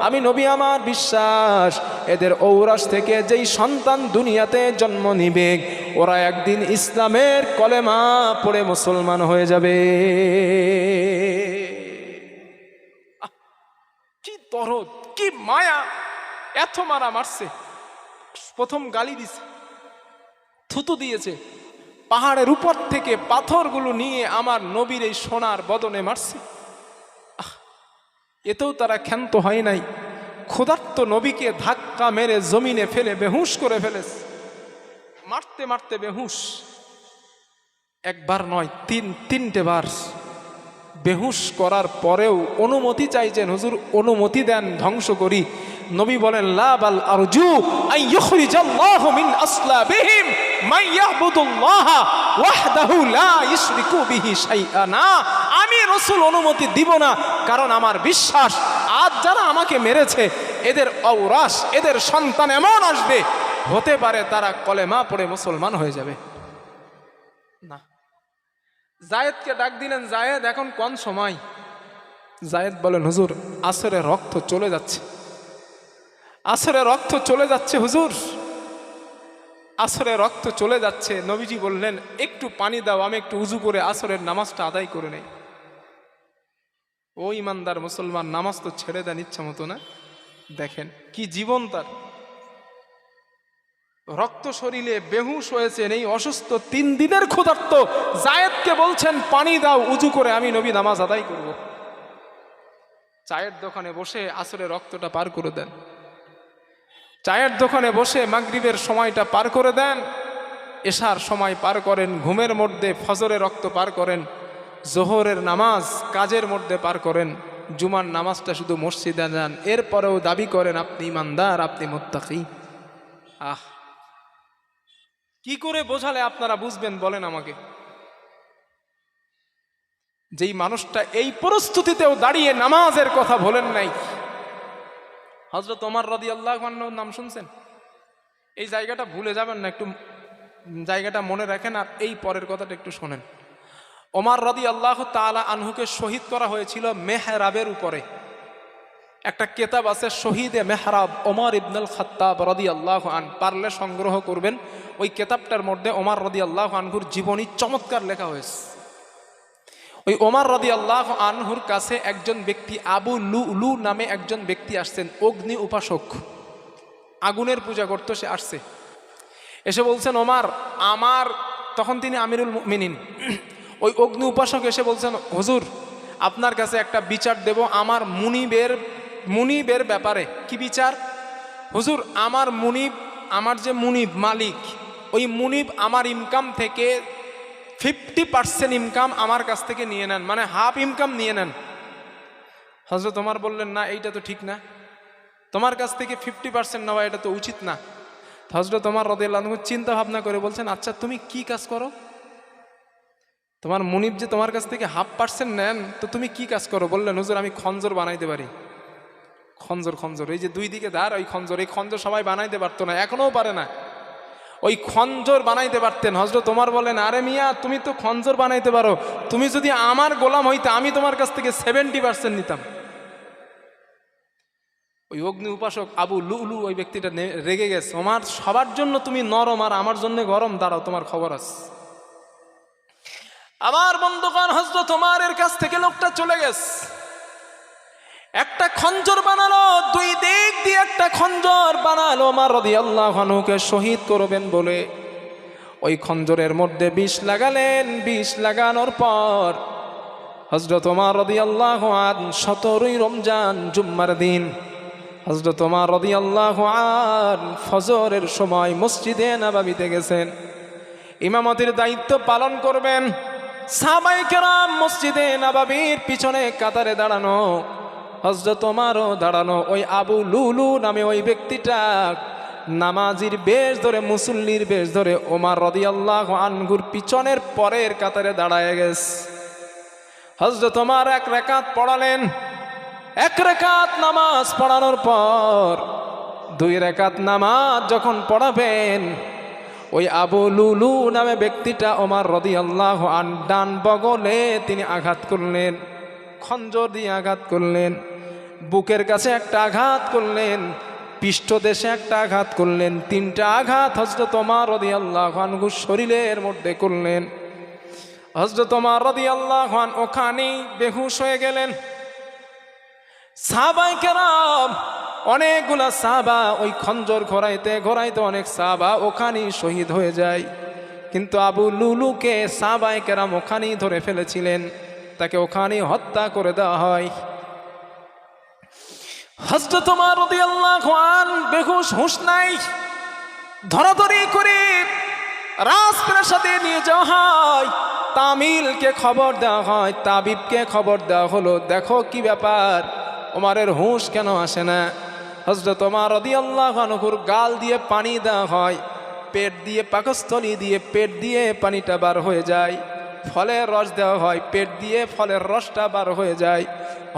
আমি নবী আমার বিশ্বাস এদের ঔরাস থেকে যেই সন্তান দুনিয়াতে জন্ম নিবে ওরা একদিন ইসলামের কলেমা পড়ে মুসলমান হয়ে যাবে। কি দরদ, কি মায়া, এত মারা মারছে। প্রথম গালি দিছে, থুতু দিয়েছে, পাহাড়ের উপর থেকে পাথরগুলো নিয়ে আমার নবীর এই সোনার বদনে মারছে। এতেও তারা ক্ষান্ত হয় নাই, ক্ষুধার্ত নবীকে ধাক্কা মেরে জমিনে ফেলে বেহুশ করে ফেলেছে। মারতে মারতে বেহুশ, একবার নয় তিনটে বার বেহুশ করার পরেও অনুমতি চাইছেন, হুজুর অনুমতি দেন ধ্বংস করি। নবী বলেন লা বাল আরজু আন ইখরিজাল্লাহু মিন আসলাবিহিম মান ইয়াবুদুল্লাহ ওয়াহদাহু লা ইশরিকু বিহি শাইআন। আমি রাসূল অনুমতি দিব না, কারণ আমার বিশ্বাস আজ যারা আমাকে মেরেছে এদের ঔরাস, এদের সন্তান এমন আসবে হতে পারে তারা কলেমা পড়ে মুসলমান হয়ে যাবে। না, জায়েদকে ডাক দিলেন, জায়েদ এখন কোন সময়? জায়েদ বলেন হুজুর আসরে রক্ত চলে যাচ্ছে, আসরে রক্ত চলে যাচ্ছে হুজুর, আসরে রক্ত চলে যাচ্ছে। নবীজি বললেন একটু পানি দাও, আমি একটু উজু করে আসরের নামাজটা আদায় করে নেই। ও ইমানদার মুসলমান, নামাজ তো ছেড়ে দেন ইচ্ছা মতো না। দেখেন কি জীবন তার, রক্ত শরীরে বেহুশ হয়েছেন, এই অসুস্থ 3 দিনের ক্ষুধার্ত জায়েদকে বলছেন পানি দাও, উজু করে আমি নবী নামাজ আদায় করব। চায়ের দোকানে বসে আসরে রক্তটা পার করে দেন, চায়ের দোকানে বসে মাগরিবের সময়টা পার করে দেন, এশার সময় পার করেন, ঘুমের মধ্যে ফজরের রক্ত পার করেন, জোহরের নামাজ কাজের মধ্যে পার করেন, জুমার নামাজটা শুধু মসজিদে যান, এরপরেও দাবি করেন আপনি ইমানদার, আপনি মুত্তাকি। আহ, কি করে বোঝালে আপনারা বুঝবেন বলেন আমাকে? যেই মানুষটা এই পরিস্থিতিতেও দাঁড়িয়ে নামাজের কথা বলেন নাই। হযরত ওমর রাদিয়াল্লাহু আনহুর নাম শুনছেন? এই জায়গাটা ভুলে যাবেন না, একটু জায়গাটা মনে রাখেন আর এই পরের কথাটা একটু শোনেন। ওমর রাদিয়াল্লাহু তাআলা আনহুকে শহীদ করা হয়েছিল মেহরাবের উপরে। একটা কিতাব আছে শহীদে মেহরাব, ওমর ইবনুল খাত্তাব রাদিয়াল্লাহু আন, পারলে সংগ্রহ করবেন। ওই কিতাবটার মধ্যে ওমর রাদিয়াল্লাহু আনহুর জীবনী চমৎকার লেখা হয়েছে। ওই ওমর রাদিয়াল্লাহু আনহুর কাছে একজন ব্যক্তি আবু লুলু নামে একজন ব্যক্তি আসছেন, অগ্নি উপাসক, আগুনের পূজা করতো। সে আসছে, এসে বলছেন ওমর আমার, তখন তিনি আমিরুল মুমিনিন, ওই অগ্নি উপাসক এসে বলছেন হুজুর আপনার কাছে একটা বিচার দেব আমার মুনিবের ব্যাপারে। কি বিচার? হুজুর আমার মুনিব, আমার যে মুনিব মালিক, ওই মুনিব আমার ইনকাম থেকে 50% ইনকাম আমার কাছ থেকে নিয়ে নেন, মানে হাফ ইনকাম নিয়ে নেন। হযরত ওমর বললেন না এইটা তো ঠিক না, তোমার কাছ থেকে 50% নেওয়া এটা তো উচিত না। হযরত ওমর রাদিয়াল্লাহু আনহু চিন্তা ভাবনা করে বলছেন আচ্ছা তুমি কি কাজ করো? তোমার মুনিব যে তোমার কাছ থেকে 1/2% নেন, তো তুমি কি কাজ করো? বললেন হুজুর আমি খঞ্জর বানাইতে পারি। খঞ্জর এই যে 2 দিকে ধার, ওই খঞ্জর, এই খঞ্জর সবাই বানাইতে পারতো না, এখনও পারে না, ওই খঞ্জর বানাইতে পারতেন। হযরত ওমর বলেন আরে মিয়া তুমি তো খঞ্জর বানাইতে পারো, তুমি যদি আমার গোলাম হইতে আমি তোমার কাছ থেকে 70% নিতাম। ওই অগ্নি উপাসক আবু লুলু ওই ব্যক্তিটা রেগে গেছে, ওমর সবার জন্য তুমি নরম আর আমার জন্য গরম, দাঁড়াও তোমার খবর আছে। আমার বন্ধুগণ, হযরত ওমরের কাছ থেকে লোকটা চলে গেছে, একটা খঞ্জর বানালো, 2 দিক দিয়ে একটা খঞ্জর বানালো। ওমর রাদিয়াল্লাহু আনহুকে শহীদ করবেন বলে ওই খঞ্জরের মধ্যে বিষ লাগালেন। বিষ লাগানোর পর হযরত ওমর রাদিয়াল্লাহু আনহু 17 রমজান জুম্মার দিন হযরত ওমর রাদিয়াল্লাহু আনহু ফজরের সময় মসজিদে নববীতে গেছেন, ইমামতির দায়িত্ব পালন করবেন। সাহাবায়ে কেরাম মসজিদে নববীর পিছনে কাতারে দাঁড়ানো, হযরত ওমরও দাঁড়ানো। ওই আবু লুলু নামে ওই ব্যক্তিটা নামাজির বেশ ধরে, মুসল্লির বেশ ধরে ওমর রাদিয়াল্লাহু আনহুর পিছনের পরের কাতারে দাঁড়ায় গেছে। হযরত ওমর 1 রাকাত পড়ালেন। 1 রাকাত নামাজ পড়ানোর পর 2 রাকাত নামাজ যখন পড়াবেন, ওই আবু লুলু নামে ব্যক্তিটা ওমর রাদিয়াল্লাহু আনহু ডান বগলে তিনি আঘাত করলেন, খঞ্জর দিয়ে আঘাত করলেন, বুকের কাছে একটা আঘাত করলেন, পৃষ্ঠদেশে একটা আঘাত করলেন, তিনটা আঘাত হযরত ওমর রাদিয়াল্লাহু আনহু শরীরের মধ্যে করলেন। হযরত ওমর রাদিয়াল্লাহু আনহু ওখানেই বেহুশ হয়ে গেলেন। সাহাবায়ে কেরাম অনেকগুলা সাহাবা ওই খঞ্জর ঘোরাইতে ঘোরাইতে অনেক সাহাবা ওখানেই শহীদ হয়ে যায়, কিন্তু আবু লুলুকে সাহাবায়ে কেরাম ওখানেই ধরে ফেলেছিলেন, তাকে ওখানেই হত্যা করে দেওয়া হয়। হযরত ওমর রাদিয়াল্লাহু আনহু বেহুশ, হুঁশ নাই, ধরাধরি করে রাজপ্রাসাদে নিয়ে যাওয়া হয়। তামিলকে খবর দেওয়া হয়, তাবিবকে খবর দেওয়া হলো, দেখো কি ব্যাপার, ওমরের হুঁশ কেন আসে না। হযরত ওমর রাদিয়াল্লাহু আনহুর গাল দিয়ে পানি দেওয়া হয়, পেট দিয়ে পাকস্থলী দিয়ে পেট দিয়ে পানিটা বার হয়ে যায়, ফলের রস দেওয়া হয়, পেট দিয়ে ফলের রসটা বার হয়ে যায়।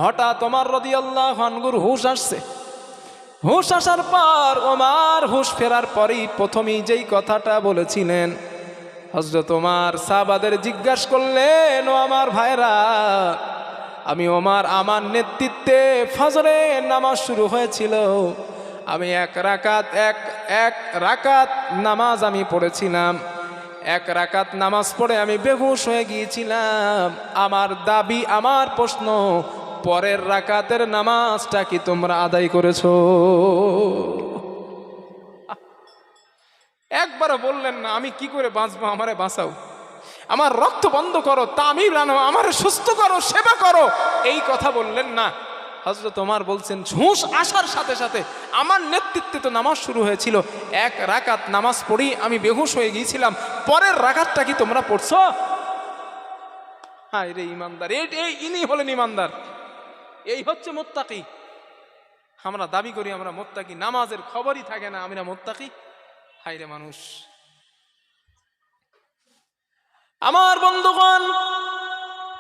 হঠাৎ ওমর রাদিয়াল্লাহু আনহুর হুঁশ আসছে। হুঁশ আসার পর ওমর হুঁশ ফেরার পরই প্রথমেই যেই কথাটা বলেছিলেন, হযরত ওমর সাহাবাদের জিজ্ঞাসা করলেন, ও আমার ভাইরা, আমি ওমর আমার নেতৃত্বে ফজরের নামাজ শুরু হয়েছিল, আমি এক রাকাত নামাজ আমি পড়েছিলাম, এক রাকাত নামাজ পড়ে আমি বেহুশ হয়ে গিয়েছিলাম। আমার দাবি, আমার প্রশ্ন, পরের রাকাতের নামাজটা কি তোমরা আদায় করেছো? একবারও বললেন না আমি কি করে বাঁচবো, আমারে বাঁচাও, আমার রক্ত বন্ধ করো, তামিল আনো, আমারে সুস্থ করো, সেবা করো, এই কথা বললেন না। হযরত ওমর বলছেন, হুঁশ আসার সাথে সাথে আমার নেতৃত্বে তো নামাজ শুরু হয়েছিল, এক রাকাত নামাজ পড়ি আমি বেহুশ হয়ে গিয়েছিলাম, পরের রাকাতটা কি তোমরা পড়ছো? হায় রে ইমানদার, ইনি হলেন ইমানদার, এই হচ্ছে মুত্তাকি। আমরা দাবি করি আমরা মুত্তাকি, নামাজের খবরই থাকে না আমরা মুত্তাকি। হায় রে মানুষ। আমার বন্ধুগণ,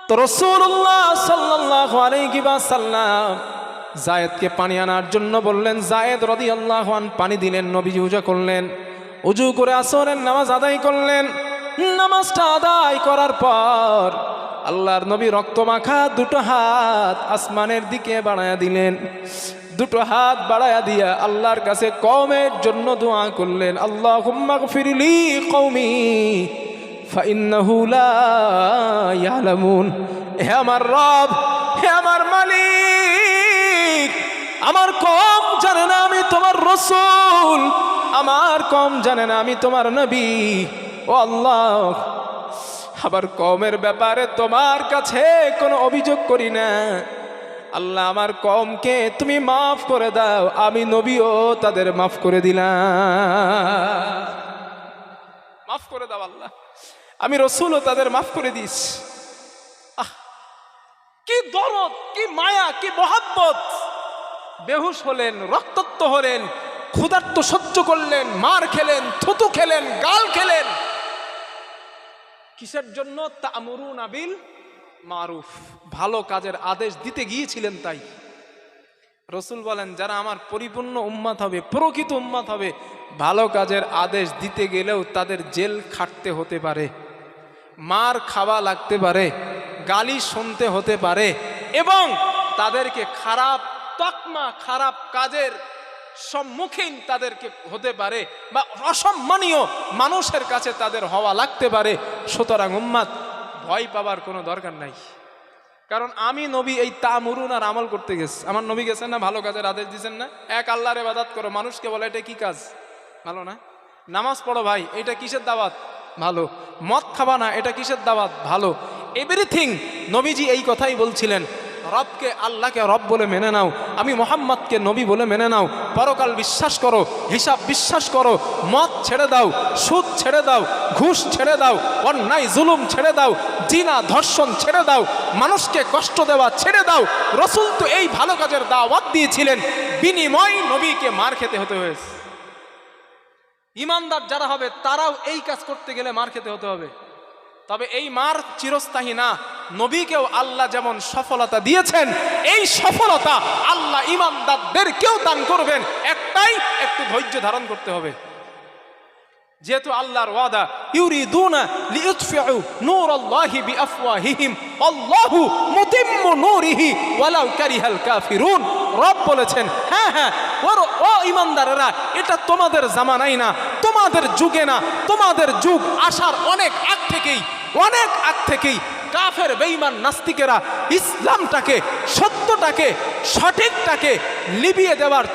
তো রাসূলুল্লাহ সাল্লাল্লাহু আলাইহি ওয়াসাল্লাম যায়েদকে পানি আনার জন্য বললেন, যায়েদ রাদিয়াল্লাহু আনহু পানি দিলেন, নবীজি উজু করলেন, উজু করে আসরের নামাজ আদায় করলেন। নামাজটা আদায় করার পর আল্লাহর নবী রক্তমাখা দুটো হাত আসমানের দিকে বাড়ায়া দিলেন। দুটো হাত বাড়ায়া দিয়া আল্লাহর কাছে কওমের জন্য দোয়া করলেন, আল্লাহুম্মা গফিরলি কওমি ফাইন্নাহু লা ইয়ালামুন। হে আমার রব, হে আমার মালিক, আমার কওম জানে না আমি তোমার রাসূল, আমার কওম জানে না আমি তোমার নবী। ও আল্লাহ, আবার কওমের ব্যাপারে তোমার কাছে কোনো অভিযোগ করি না, আল্লাহ আমার কওমকে তুমি মাফ করে দাও, আমি নবীও তাদের মাফ করে দিলাম। মাফ করে দাও আল্লাহ, আমি রাসূলও তাদের মাফ করে দিস। কি দরদ, কি মায়া, কি মহব্বত। বেহুশ হলেন, রক্তাক্ত হলেন, ক্ষুধার্ত সহ্য করলেন, মার খেলেন, থুতু খেলেন, গাল খেলেন, কিসের জন্য? তা'মুরুনা বিল মারুফ, ভালো কাজের আদেশ দিতে গিয়েছিলেন। তাই রাসূল বলেন, যারা আমার পরিপূর্ণ উম্মত হবে, প্রকৃত উম্মত হবে, ভালো কাজের আদেশ দিতে গেলেও তাদের জেল খাটতে হতে পারে, মার খাওয়া লাগতে পারে, গালি শুনতে হতে পারে, এবং তাদেরকে খারাপ তকমা, খারাপ কাজের সম্মুখীন তাদেরকে হতে পারে, বা অসম্মানীয় মানুষের কাছে তাদের হওয়া লাগতে পারে। সুতরাং উম্মত ভয় পাবার কোনো দরকার নাই, কারণ আমি নবী এই তা'মুরুন আর আমল করতে গেছি। আমার নবী গেছেন না, ভালো কাজের আদেশ দিয়েছেন না, এক আল্লাহর ইবাদত করো, মানুষকে বলে এটা কি কাজ, ভালো না? নামাজ পড়ো ভাই, এটা কিসের দাওয়াত, ভালো। মদ খাবা না, এটা কিসের দাওয়াত, ভালো। এভরিথিং নবীজি এই কথাই বলছিলেন, রবকে, আল্লাহকে রব বলে মেনে নাও, আমি মুহাম্মদকে নবী বলে মেনে নাও, পরকাল বিশ্বাস করো, হিসাব বিশ্বাস করো, মদ ছেড়ে দাও, সুদ ছেড়ে দাও, ঘুষ ছেড়ে দাও, অন্যায় জুলুম ছেড়ে দাও, জিনা ধর্ষণ ছেড়ে দাও, মানুষকে কষ্ট দেওয়া ছেড়ে দাও। রাসূল তো এই ভালো কাজের দাওয়াত দিয়েছিলেন, বিনিময় নবীকে মার খেতে হতে হয়েছে। ইমানদার যারা হবে তারাও এই কাজ করতে গেলে মার খেতে হতে হবে, তবে এই মার চিরস্থায়ী না। নবীকেও আল্লাহ যেমন সফলতা দিয়েছেন, এই সফলতা আল্লাহ ইমানদারদেরকেও দান করবেন, একটাই, একটু ধৈর্য ধারণ করতে হবে। যেহেতু আল্লাহর ওয়াদা, ইউরিদুনা লিইউতফিউ নূরাল্লাহি বিআফওয়াহিহিম আল্লাহু মুতিম্মু নূরিহি ওয়ালাউ কারিহাল কাফিরুন। রব বলেছেন, হ্যাঁ হ্যাঁ ও ঈমানদারেরা, এটা তোমাদের জামানাই না, তোমাদের যুগে না, তোমাদের যুগ আসার অনেক আগ থেকেই কাফের বেঈমান নাস্তিকেরা ইসলামটাকে, সত্যটাকে, সঠিকটাকে লিবিয়ে দেওয়ার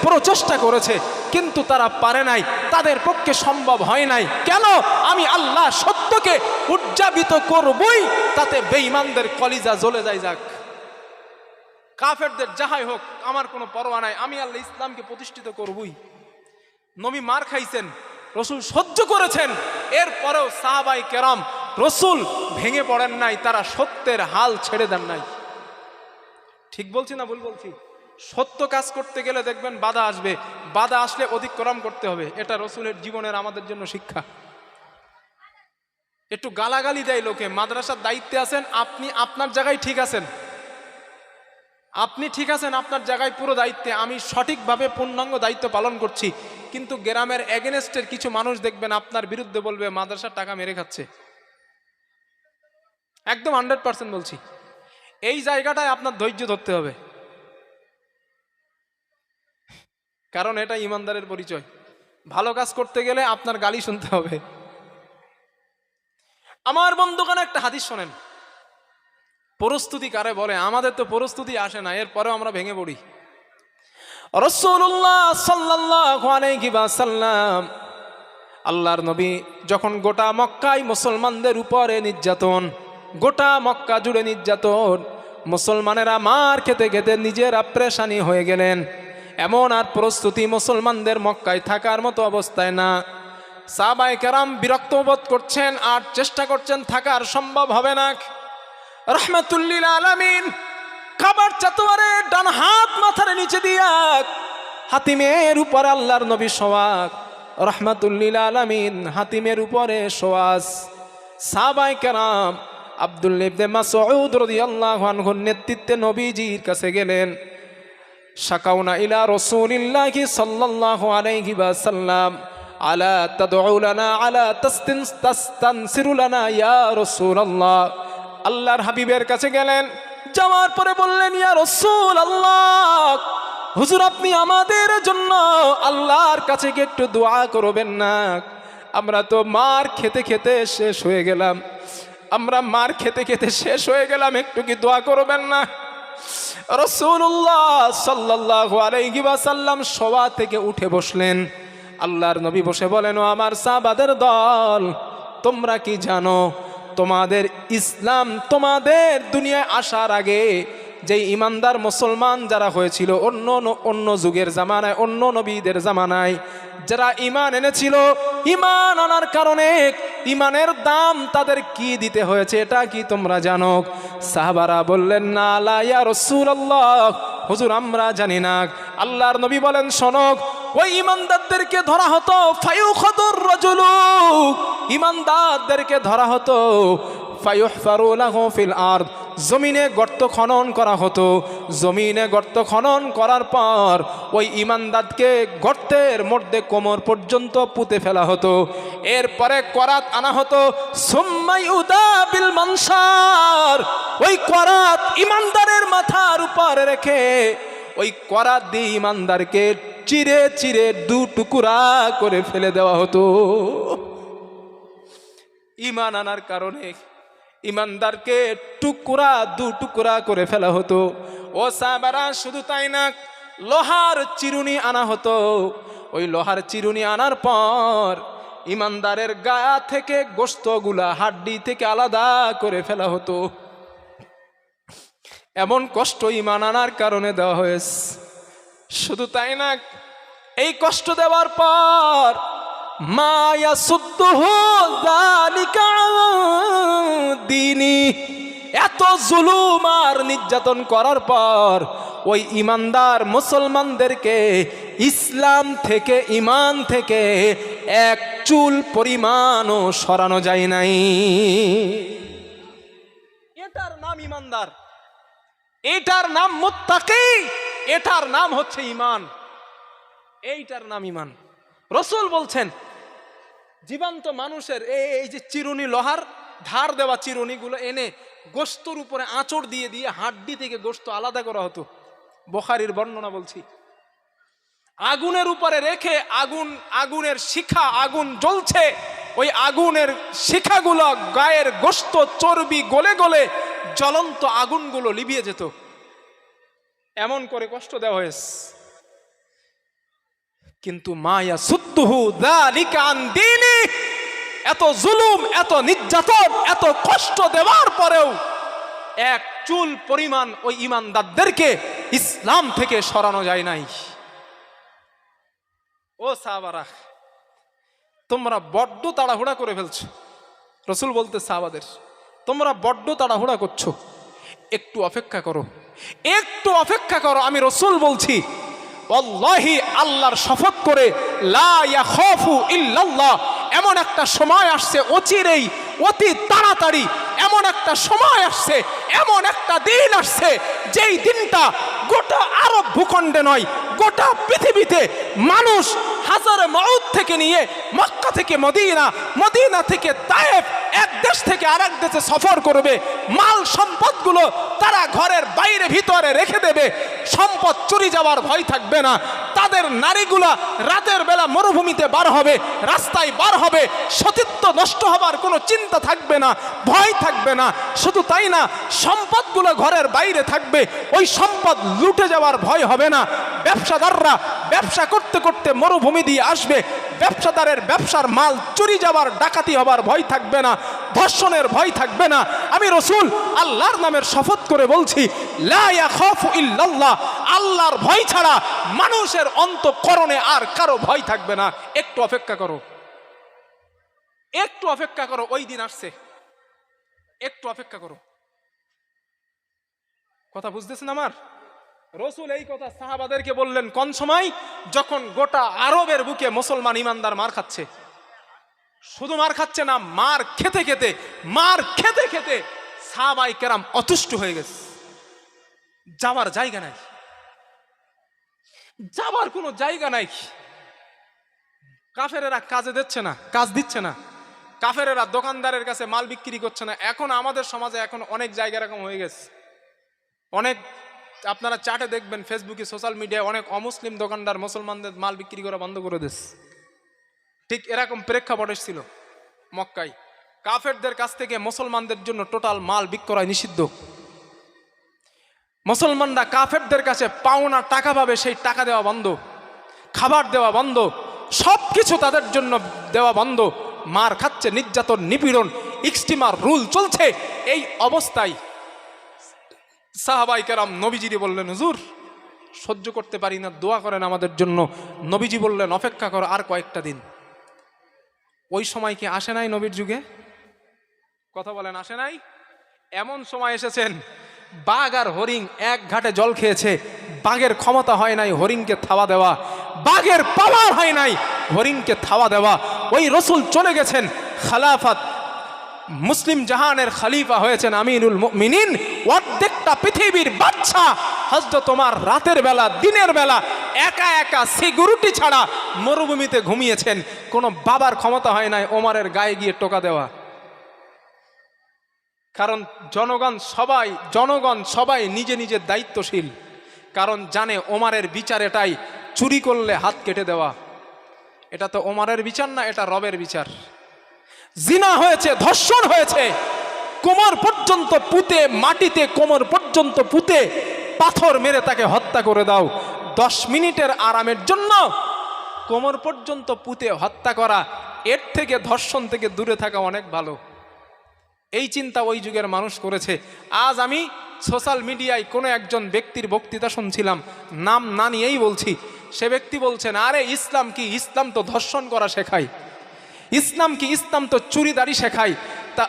প্রচেষ্টা করেছে, কিন্তু তারা পারে নাই, তাদের পক্ষে সম্ভব হয় নাই। কেন? আমি আল্লাহ সত্যকে উজ্জীবিত করবই, তাতে বেঈমানদের কলিজা জ্বলে যায়, যাক কাফেরদের যাহাই হোক আমার কোনো পরোয়া নাই, আমি আল্লাহ ইসলামকে প্রতিষ্ঠিত করবই। নবী মার খাইছেন, রসুল সহ্য করেছেন, এরপরেও সাহাবায়ে কেরাম রসুল ভেঙে পড়েন নাই, তারা সত্যের হাল ছেড়ে দেন নাই। ঠিক বলছি না ভুল বলছি? সত্য কাজ করতে গেলে দেখবেন বাধা আসবে, বাধা আসলে অতিক্রম করতে হবে। এটা রসুলের জীবনের আমাদের জন্য শিক্ষা। একটু গালাগালি দেয় লোকে, মাদ্রাসার দায়িত্বে আছেন আপনি, আপনার জায়গায় ঠিক আছেন, আপনি ঠিক আছেন আপনার জায়গায় পুরো দায়িত্বে, আমি সঠিকভাবে পূর্ণাঙ্গ দায়িত্ব পালন করছি, কিন্তু গ্রামের এগেনস্টের কিছু মানুষ দেখবেন আপনার বিরুদ্ধে বলবে মাদ্রাসার টাকা মেরে খাচ্ছে। একদম 100% বলছি, এই জায়গাটায় আপনার ধৈর্য ধরতে হবে, কারণ এটা ইমানদারের পরিচয়। ভালো কাজ করতে গেলে আপনার গালি শুনতে হবে। আমার বন্ধুগণ, একটা হাদিস শোনেন, প্রস্তুতি কারে বলে? আমাদের তো প্রস্তুতি আসে না, এরপরেও আমরা ভেঙে পড়ি। রাসূলুল্লাহ সাল্লাল্লাহু আলাইহি ওয়াসাল্লাম, আল্লাহর নবী যখন গোটা মক্কায় মুসলমানদের উপরে নির্যাতন, গোটা মক্কা জুড়ে নির্যাতন, মুসলমানেরা মার খেতে খেতে নিজেরা পেরেশানি হয়ে গেলেন, এমন আর প্রস্তুতি মুসলমানদের মক্কায় থাকার মতো অবস্থায় না। সাহাবায়ে কেরাম বিরক্ত বোধ করছেন আর চেষ্টা করছেন, থাকার সম্ভব হবে না। রাহমাতুল লিল আলামিন কাবার চাতওয়ারে ডান হাত মাথার নিচে দিয়া হাতিমের উপরে আল্লাহর নবী শোয়াক, রাহমাতুল লিল আলামিন হাতিমের উপরে শোয়াস। সাহাবায়ে কেরাম আব্দুল্লাহ ইবনে মাসউদ রাদিয়াল্লাহু আনহুর নেতৃত্বে নবীজির কাছে গেলেন। শাকাউনা ইলা রাসূলিল্লাহি সাল্লাল্লাহু আলাইহি ওয়াসাল্লাম আলা তাদউ লানা আলা তাস্তানসিরু লানা ইয়া রাসূলুল্লাহ। আল্লাহর হাবিবের কাছে গেলেন, যাওয়ার পরে বললেন, ইয়া রাসূলুল্লাহ, হুজুর আপনি আমাদের জন্য আল্লাহর কাছে গিয়ে একটু দোয়া করবেন না? আমরা তো মার খেতে খেতে শেষ হয়ে গেলাম, একটু কি দোয়া করবেন না? রাসূলুল্লাহ সাল্লাল্লাহু আলাইহি ওয়াসাল্লাম শোয়া থেকে উঠে বসলেন। আল্লাহর নবী বসে বলেন, ও আমার সাহাবাদের দল, তোমরা কি জানো তোমাদের ইসলাম, তোমাদের দুনিয়ায় আসার আগে যে ইমানদার মুসলমান যারা হয়েছিল অন্য যুগের জামানায়, অন্য নবীদের জামানায় যারা ঈমান এনেছিল, ঈমান আনার কারণে ঈমানের দাম তাদের কি দিতে হয়েছে, এটা কি তোমরা জানো? সাহাবারা বললেন, না লা ইয়া রাসূলুল্লাহ, হুজুর আমরা জানি না। আল্লাহর নবী বলেন, শোনো, ওই ঈমানদারদেরকে ধরা হতো, ফায়ুখাদুর রাজুলু, ঈমানদারদেরকে ধরা হতো, ফায়ুহফারু লাহু ফিল আরদ, জমিনে গর্ত খনন করা হতো। জমিনে গর্ত খনন করার পর ওই ঈমানদারকে গর্তের মধ্যে কোমর পর্যন্ত পুঁতে ফেলা হতো। এরপরে করাত আনা হতো, সুম্মা ইউদা বিল মানশার, ওই করাত ঈমানদারের মাথার উপরে রেখে ওই করাত দিয়ে ঈমানদারকে চিরে চিরে দু টুকরা করে ফেলে দেওয়া হতো। ঈমান আনার কারণে ঈমানদারকে দু টুকরা করে ফেলা হতো। ও সাহাবারা, শুধু তাই না, লোহার চিরুনি আনা হতো। ওই লোহার চিরুনি আনার পর ঈমানদারের গা থেকে গোশতগুলা হাড্ডি থেকে আলাদা করে ফেলা হতো। এমন কষ্ট ঈমান আনার কারণে দেওয়া হয়েছে। শুধু তাই না, এই কষ্ট দেওয়ার পর মায়া সুদ্দুহু যালিকা দ্বীনি, এত জুলুম আর নির্যাতন করার পর ওই ঈমানদার মুসলমানদেরকে ইসলাম থেকে, ঈমান থেকে এক চুল পরিমাণও সরানো যায় নাই। এটার নাম ঈমানদার, এটার নাম মুত্তাকি, এটার নাম হচ্ছে ঈমান, এইটার নাম ঈমান। রাসূল বলছেন, জীবন্ত মানুষের এই যে চিরুনি, লোহার ধার দেওয়া চিরুনিগুলো এনে গোস্তর উপরে আঁচড় দিয়ে দিয়ে হাড্ডি থেকে গোস্ত আলাদা করা হতো। বুখারীর বর্ণনা বলছি। আগুনের উপরে রেখে আগুনের শিখা, আগুন জ্বলছে, ওই আগুনের শিখাগুলো গায়ের গোস্ত চর্বি গলে গলে জ্বলন্ত আগুনগুলো লিভিয়ে যেত। এমন করে কষ্ট দেওয়া হয়েছে। কিন্তু মায়া সুদ্দুহু যালিকা আন দীনি, এত জুলুম, এত নির্যাতন, এত কষ্ট দেওয়ার পরেও এক চুল পরিমাণ ওই ঈমানদারদেরকে ইসলাম থেকে সরানো যায় নাই। ও সাহাবারা, তোমরা বড্ড তাড়াহুড়া করে ফেলছো। রাসূল বলতে সাহাবাদের, তোমরা বড্ড তাড়াহুড়া করছো, একটু অপেক্ষা করো, একটু অপেক্ষা করো। আমি রাসূল বলছি, ওয়াল্লাহি, আল্লাহর শপথ করে, লা ইয়াখাফু ইল্লাল্লাহ, এমন একটা সময় আসছে অচিরেই, অতি তাড়াতাড়ি এমন একটা সময় আসছে, এমন একটা দিন আসছে, যেই দিনটা গোটা আরব ভূখণ্ডে নয়, গোটা পৃথিবীতে মানুষ হাজারে মাউদ থেকে নিয়ে মক্কা থেকে মদিনা, মদিনা থেকে তায়েফ, এক দেশ থেকে আরেক দেশে সফর করবে। মাল সম্পদগুলো তারা ঘরের বাইরে ভিতরে রেখে দেবে, সম্পদ চুরি যাওয়ার ভয় থাকবে না। তাদের নারীগুলা রাতের বেলা মরুভূমিতে বার হবে, রাস্তায় বার হবে, সতীত্ব নষ্ট হবার কোনো চিন্তা থাকবে না, ভয় থাকবে না। শুধু তাই না, সম্পদগুলো ঘরের বাইরে থাকবে, ওই সম্পদ লুটে যাওয়ার ভয় হবে না। ব্যবসাদাররা ব্যবসা করতে করতে মরুভূমি দিয়ে আসবে, ব্যবসাদারের ব্যবসার মাল চুরি যাওয়ার, ডাকাতি হবার ভয় থাকবে না, ধর্ষণের ভয় থাকবে না। আমি রাসূল আল্লাহর নামের শপথ করে বলছি, লা ইয়াখাফু ইল্লাল্লাহ, আল্লাহর ভয় ছাড়া মানুষের অন্তঃকরণে আর কারো ভয় থাকবে না। একটু অপেক্ষা করো, একটু অপেক্ষা করো, ওই দিন আসছে, একটু অপেক্ষা করো। কথা বুঝতেছেন আমার? রাসূল এই কথা সাহাবাদেরকে বললেন কোন সময়? যখন গোটা আরবের বুকে মুসলমান ইমানদার মার খাচ্ছে। শুধু মার খাচ্ছে না, মার খেতে খেতে, মার খেতে খেতে সাহাবায়ে কেরাম অতুষ্ট হয়ে গেছে। যাবার জায়গা নাই, যাবার কোনো জায়গা নাই। কাফেরেরা কাজে দিচ্ছে না, কাজ দিচ্ছে না, কাফেরেরা দোকানদারের কাছে মাল বিক্রি করছে না। এখন আমাদের সমাজে এখন অনেক জায়গা এরকম হয়ে গেছে। অনেক, আপনারা চাটে দেখবেন, ফেসবুকে, সোশ্যাল মিডিয়ায় অনেক অমুসলিম দোকানদার মুসলমানদের মাল বিক্রি করা বন্ধ করে দিচ্ছে। ঠিক এরকম প্রেক্ষাপট ছিল মক্কায়। কাফেরদের কাছ থেকে মুসলমানদের জন্য টোটাল মাল বিক্রয় নিষিদ্ধ। মুসলমানরা কাফেরদের কাছে পাওনা টাকা পাবে, সেই টাকা দেওয়া বন্ধ, খাবার দেওয়া বন্ধ, সব কিছু তাদের জন্য দেওয়া বন্ধ। মার খাচ্ছে, নির্যাতন, নিপীড়ন, এক্সট্রিমার রুল চলছে। এই অবস্থায় সাহাবায়ে কেরাম নবীজিরে বললেন, হুজুর সহ্য করতে পারি না, দোয়া করেন আমাদের জন্য। নবীজি বললেন, অপেক্ষা করো আর কয়েকটা দিন। ওই সময় কি আসে নাই নবীর যুগে? কথা বলেন, আসে নাই? এমন সময় এসেছেন, বাঘ আর হরিণ এক ঘাটে জল খেয়েছে। বাঘের ক্ষমতা হয় নাই হরিণকে থাওয়া দেওয়া, বাঘের পাওয়ার হয় নাই হরিণকে থাওয়া দেওয়া। ওই রাসূল চলে গেছেন, খালাফাত, মুসলিম জাহানের খলিফা হয়েছেন আমিরুল মুমিনিন। অর্ধেকটা পৃথিবীর বাদশা হযরত ওমর রাতের বেলা, দিনের বেলা একা একা সিকিউরিটি ছাড়া মরুভূমিতে ঘুমিয়েছেন। কোনো বাবার ক্ষমতা হয় নাই ওমরের গায়ে গিয়ে টোকা দেওয়া। কারণ জনগণ সবাই নিজে নিজের দায়িত্বশীল। কারণ জানে ওমরের বিচার এটাই, চুরি করলে হাত কেটে দেওয়া। এটা তো ওমরের বিচার না, এটা রবের বিচার। জিনা হয়েছে, ধর্ষণ হয়েছে, কোমর পর্যন্ত পুঁতে, মাটিতে কোমর পর্যন্ত পুঁতে পাথর মেরে তাকে হত্যা করে দাও। 10 মিনিটের আরামের জন্য কোমর পর্যন্ত পুঁতে হত্যা করা, এর থেকে ধর্ষণ থেকে দূরে থাকা অনেক ভালো। এই চিন্তা ওই যুগের মানুষ করেছে। আজ আমি সোশ্যাল মিডিয়ায় কোনো একজন ব্যক্তির বক্তৃতা শুনছিলাম, নাম না নিয়েই বলছি। সে ব্যক্তি বলছেন, আরে ইসলাম কি? ইসলাম তো ধর্ষণ করা শেখায়। ইসলাম কি? ইসলাম তো চুরিদারি শেখায়। তা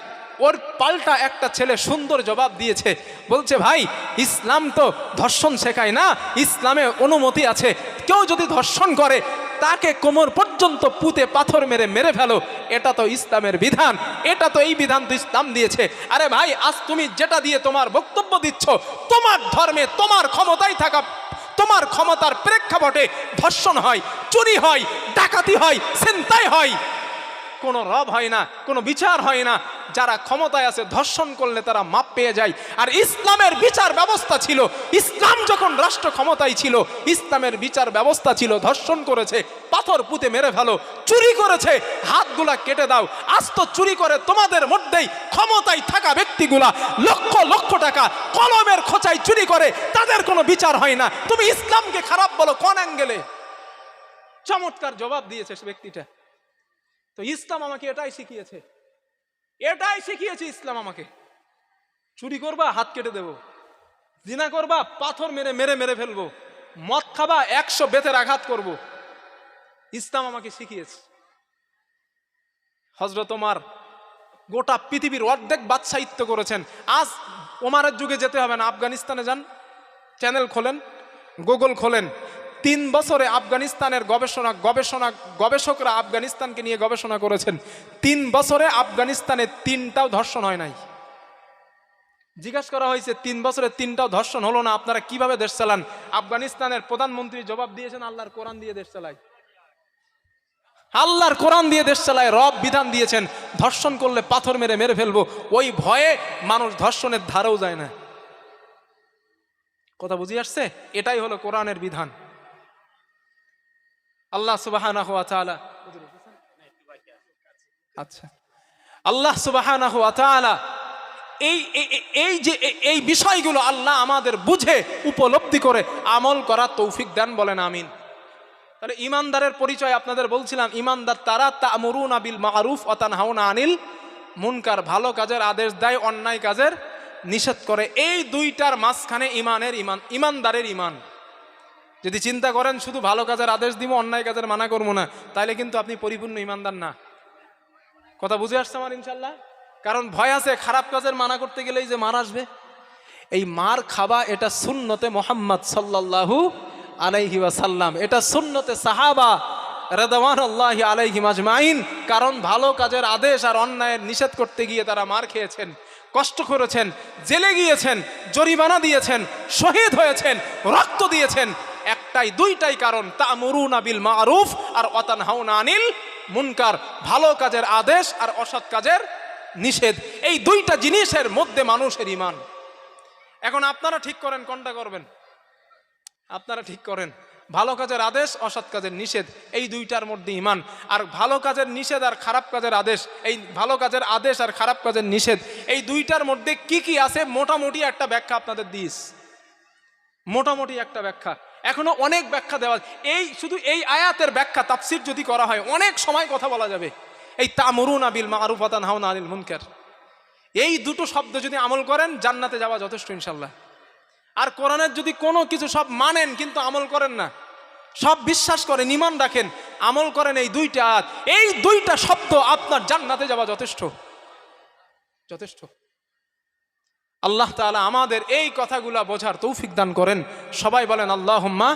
ওর পাল্টা একটা ছেলে সুন্দর জবাব দিয়েছে, বলছে, ভাই ইসলাম তো ধর্ষণ শেখায় না, ইসলামে অনুমতি আছে, কেউ যদি ধর্ষণ করে তাকে কোমর পর্যন্ত পুঁতে পাথর মেরে ফেলো, এটা তো ইসলামের বিধান, এটা তো এই বিধান তো ইসলাম দিয়েছে। আরে ভাই, আজ তুমি যেটা দিয়ে তোমার বক্তব্য দিচ্ছ, তোমার ধর্মে, তোমার ক্ষমতায় থাকা, তোমার ক্ষমতার প্রেক্ষাপটে ধর্ষণ হয়, চুরি হয়, ডাকাতি হয়, ছিনতাই হয়। কোনো রব হয় না, কোনো বিচার হয় না। যারা ক্ষমতায় আছে ধর্ষণ করলে তারা মাপ পেয়ে যায়। আর ইসলামের বিচার ব্যবস্থা ছিল, ইসলাম যখন রাষ্ট্র ক্ষমতায় ছিল, ইসলামের বিচার ব্যবস্থা ছিল ধর্ষণ করেছে পাথর পুঁতে মেরে ফেলো, চুরি করেছে হাতগুলা কেটে দাও। আজ তো চুরি করে তোমাদের মধ্যেই ক্ষমতায় থাকা ব্যক্তিগুলা লক্ষ লক্ষ টাকা কলমের খোঁচায় চুরি করে, তাদের কোনো বিচার হয় না। তুমি ইসলামকে খারাপ বলো কোন অ্যাঙ্গেলে? চমৎকার জবাব দিয়েছে সে ব্যক্তিটা। তো ইসলাম আমাকে এটাই শিখিয়েছে, এটাই শিখিয়েছে ইসলাম আমাকে। চুরি করবা হাত কেটে দেব, জিনা করবা পাথর মেরে মেরে মেরে ফেলবো, মদ খাবা 100 বেতের আঘাত করব। ইসলাম আমাকে শিখিয়েছে। হযরত ওমর গোটা পৃথিবীর অর্ধেক বাদশাহিত্য করেছেন। আজ ওমরের যুগে যেতে হবে না, আফগানিস্তানে যান, চ্যানেল খোলেন, গুগল খোলেন। 3 বছরে আফগানিস্তানের গবেষকরা আফগানিস্তানকে নিয়ে গবেষণা করেছেন। 3 বছরে আফগানিস্তানে 3টাও ধর্ষণ হয় নাই। জিজ্ঞাসা করা হয়েছে 3 বছরে 3টাও ধর্ষণ হলো না, আপনারা কিভাবে দেশ চালান? আফগানিস্তানের প্রধানমন্ত্রী জবাব দিয়েছেন, আল্লাহর কোরআন দিয়ে দেশ চালায়। আল্লাহর কোরআন দিয়ে দেশ চালায়, রব বিধান দিয়েছেন ধর্ষণ করলে পাথর মেরে মেরে ফেলবো। ওই ভয়ে মানুষ ধর্ষণের ধারেও যায় না। কথা বুঝিয়ে আসছে? এটাই হলো কোরআনের বিধান। আল্লাহ সুবহানাহু ওয়া তাআলা, আচ্ছা, আল্লাহ সুবহানাহু ওয়া তাআলা এই বিষয়গুলো আল্লাহ আমাদের বুঝে উপলব্ধি করে আমল করার তৌফিক দেন, বলেন আমিন। তাহলে ইমানদারের পরিচয় আপনাদের বলছিলাম, ইমানদার তারা তা'মুরুনা বিল মা'রুফ ওয়া তানহাউনা আনিল মুনকার, ভালো কাজের আদেশ দেয়, অন্যায় কাজের নিষেধ করে। এই দুইটার মাঝখানে ইমানদারের ইমান। যদি চিন্তা করেন শুধু ভালো কাজের আদেশ দিব, অন্যায় কাজের মানা করবো না, তাহলে কিন্তু আপনি পরিপূর্ণ ইমানদার না। কথা বুঝে আসছে আমার ইনশাল্লাহ? কারণ ভয় আছে খারাপ কাজের মানা করতে গেলেই যে মার আসবে। এই মার খাবা এটা সুন্নতে মুহাম্মদ সাল্লাল্লাহু আলাইহি ওয়াসাল্লাম, এটা সুন্নতে সাহাবা রাদওয়ানুল্লাহি আলাইহিম আজমাইন। কারণ ভালো কাজের আদেশ আর অন্যায়ের নিষেধ করতে গিয়ে তারা মার খেয়েছেন, কষ্ট করেছেন, জেলে গিয়েছেন, জরিমানা দিয়েছেন, শহীদ হয়েছেন, রক্ত দিয়েছেন। একটাই দুইটাই কারণ, তা'মুরুনা বিল মা'রুফ আর ওয়া তানহাউনা আনিল মুনকার, ভালো কাজের আদেশ আর অসৎ কাজের নিষেধ। এই দুইটা জিনিসের মধ্যে মানুষের ঈমান। এখন আপনারা ঠিক করেন কোনটা করবেন। আপনারা ঠিক করেন, ভালো কাজের আদেশ, অসৎ কাজের নিষেধ, এই দুইটার মধ্যে ঈমান। আর ভালো কাজের নিষেধ আর খারাপ কাজের আদেশ, এই ভালো কাজের আদেশ আর খারাপ কাজের নিষেধ, এই দুইটার মধ্যে কি কি আছে মোটামুটি একটা ব্যাখ্যা আপনাদের দিস, মোটামুটি একটা ব্যাখ্যা। এখনো অনেক ব্যাখ্যা দেওয়া, এই শুধু এই আয়াতের ব্যাখ্যা তাফসীর যদি করা হয় অনেক সময় কথা বলা যাবে। এই তা'মুরুনা বিল মা'রুফ ওয়া তানহাউনা আনিল মুনকার, এই দুটো শব্দ যদি আমল করেন জান্নাতে যাওয়া যথেষ্ট ইনশাল্লাহ। আর কোরআনের যদি কোনো কিছু সব মানেন কিন্তু আমল করেন না, সব বিশ্বাস করেন, ঈমান রাখেন, আমল করেন, এই দুইটা আয়াত, এই দুইটা শব্দ আপনার জান্নাতে যাওয়া যথেষ্ট, যথেষ্ট। আল্লাহ তাআলা আমাদের এই কথাগুলা বোঝার তৌফিক দান করেন। সবাই বলেন আল্লাহুম্মা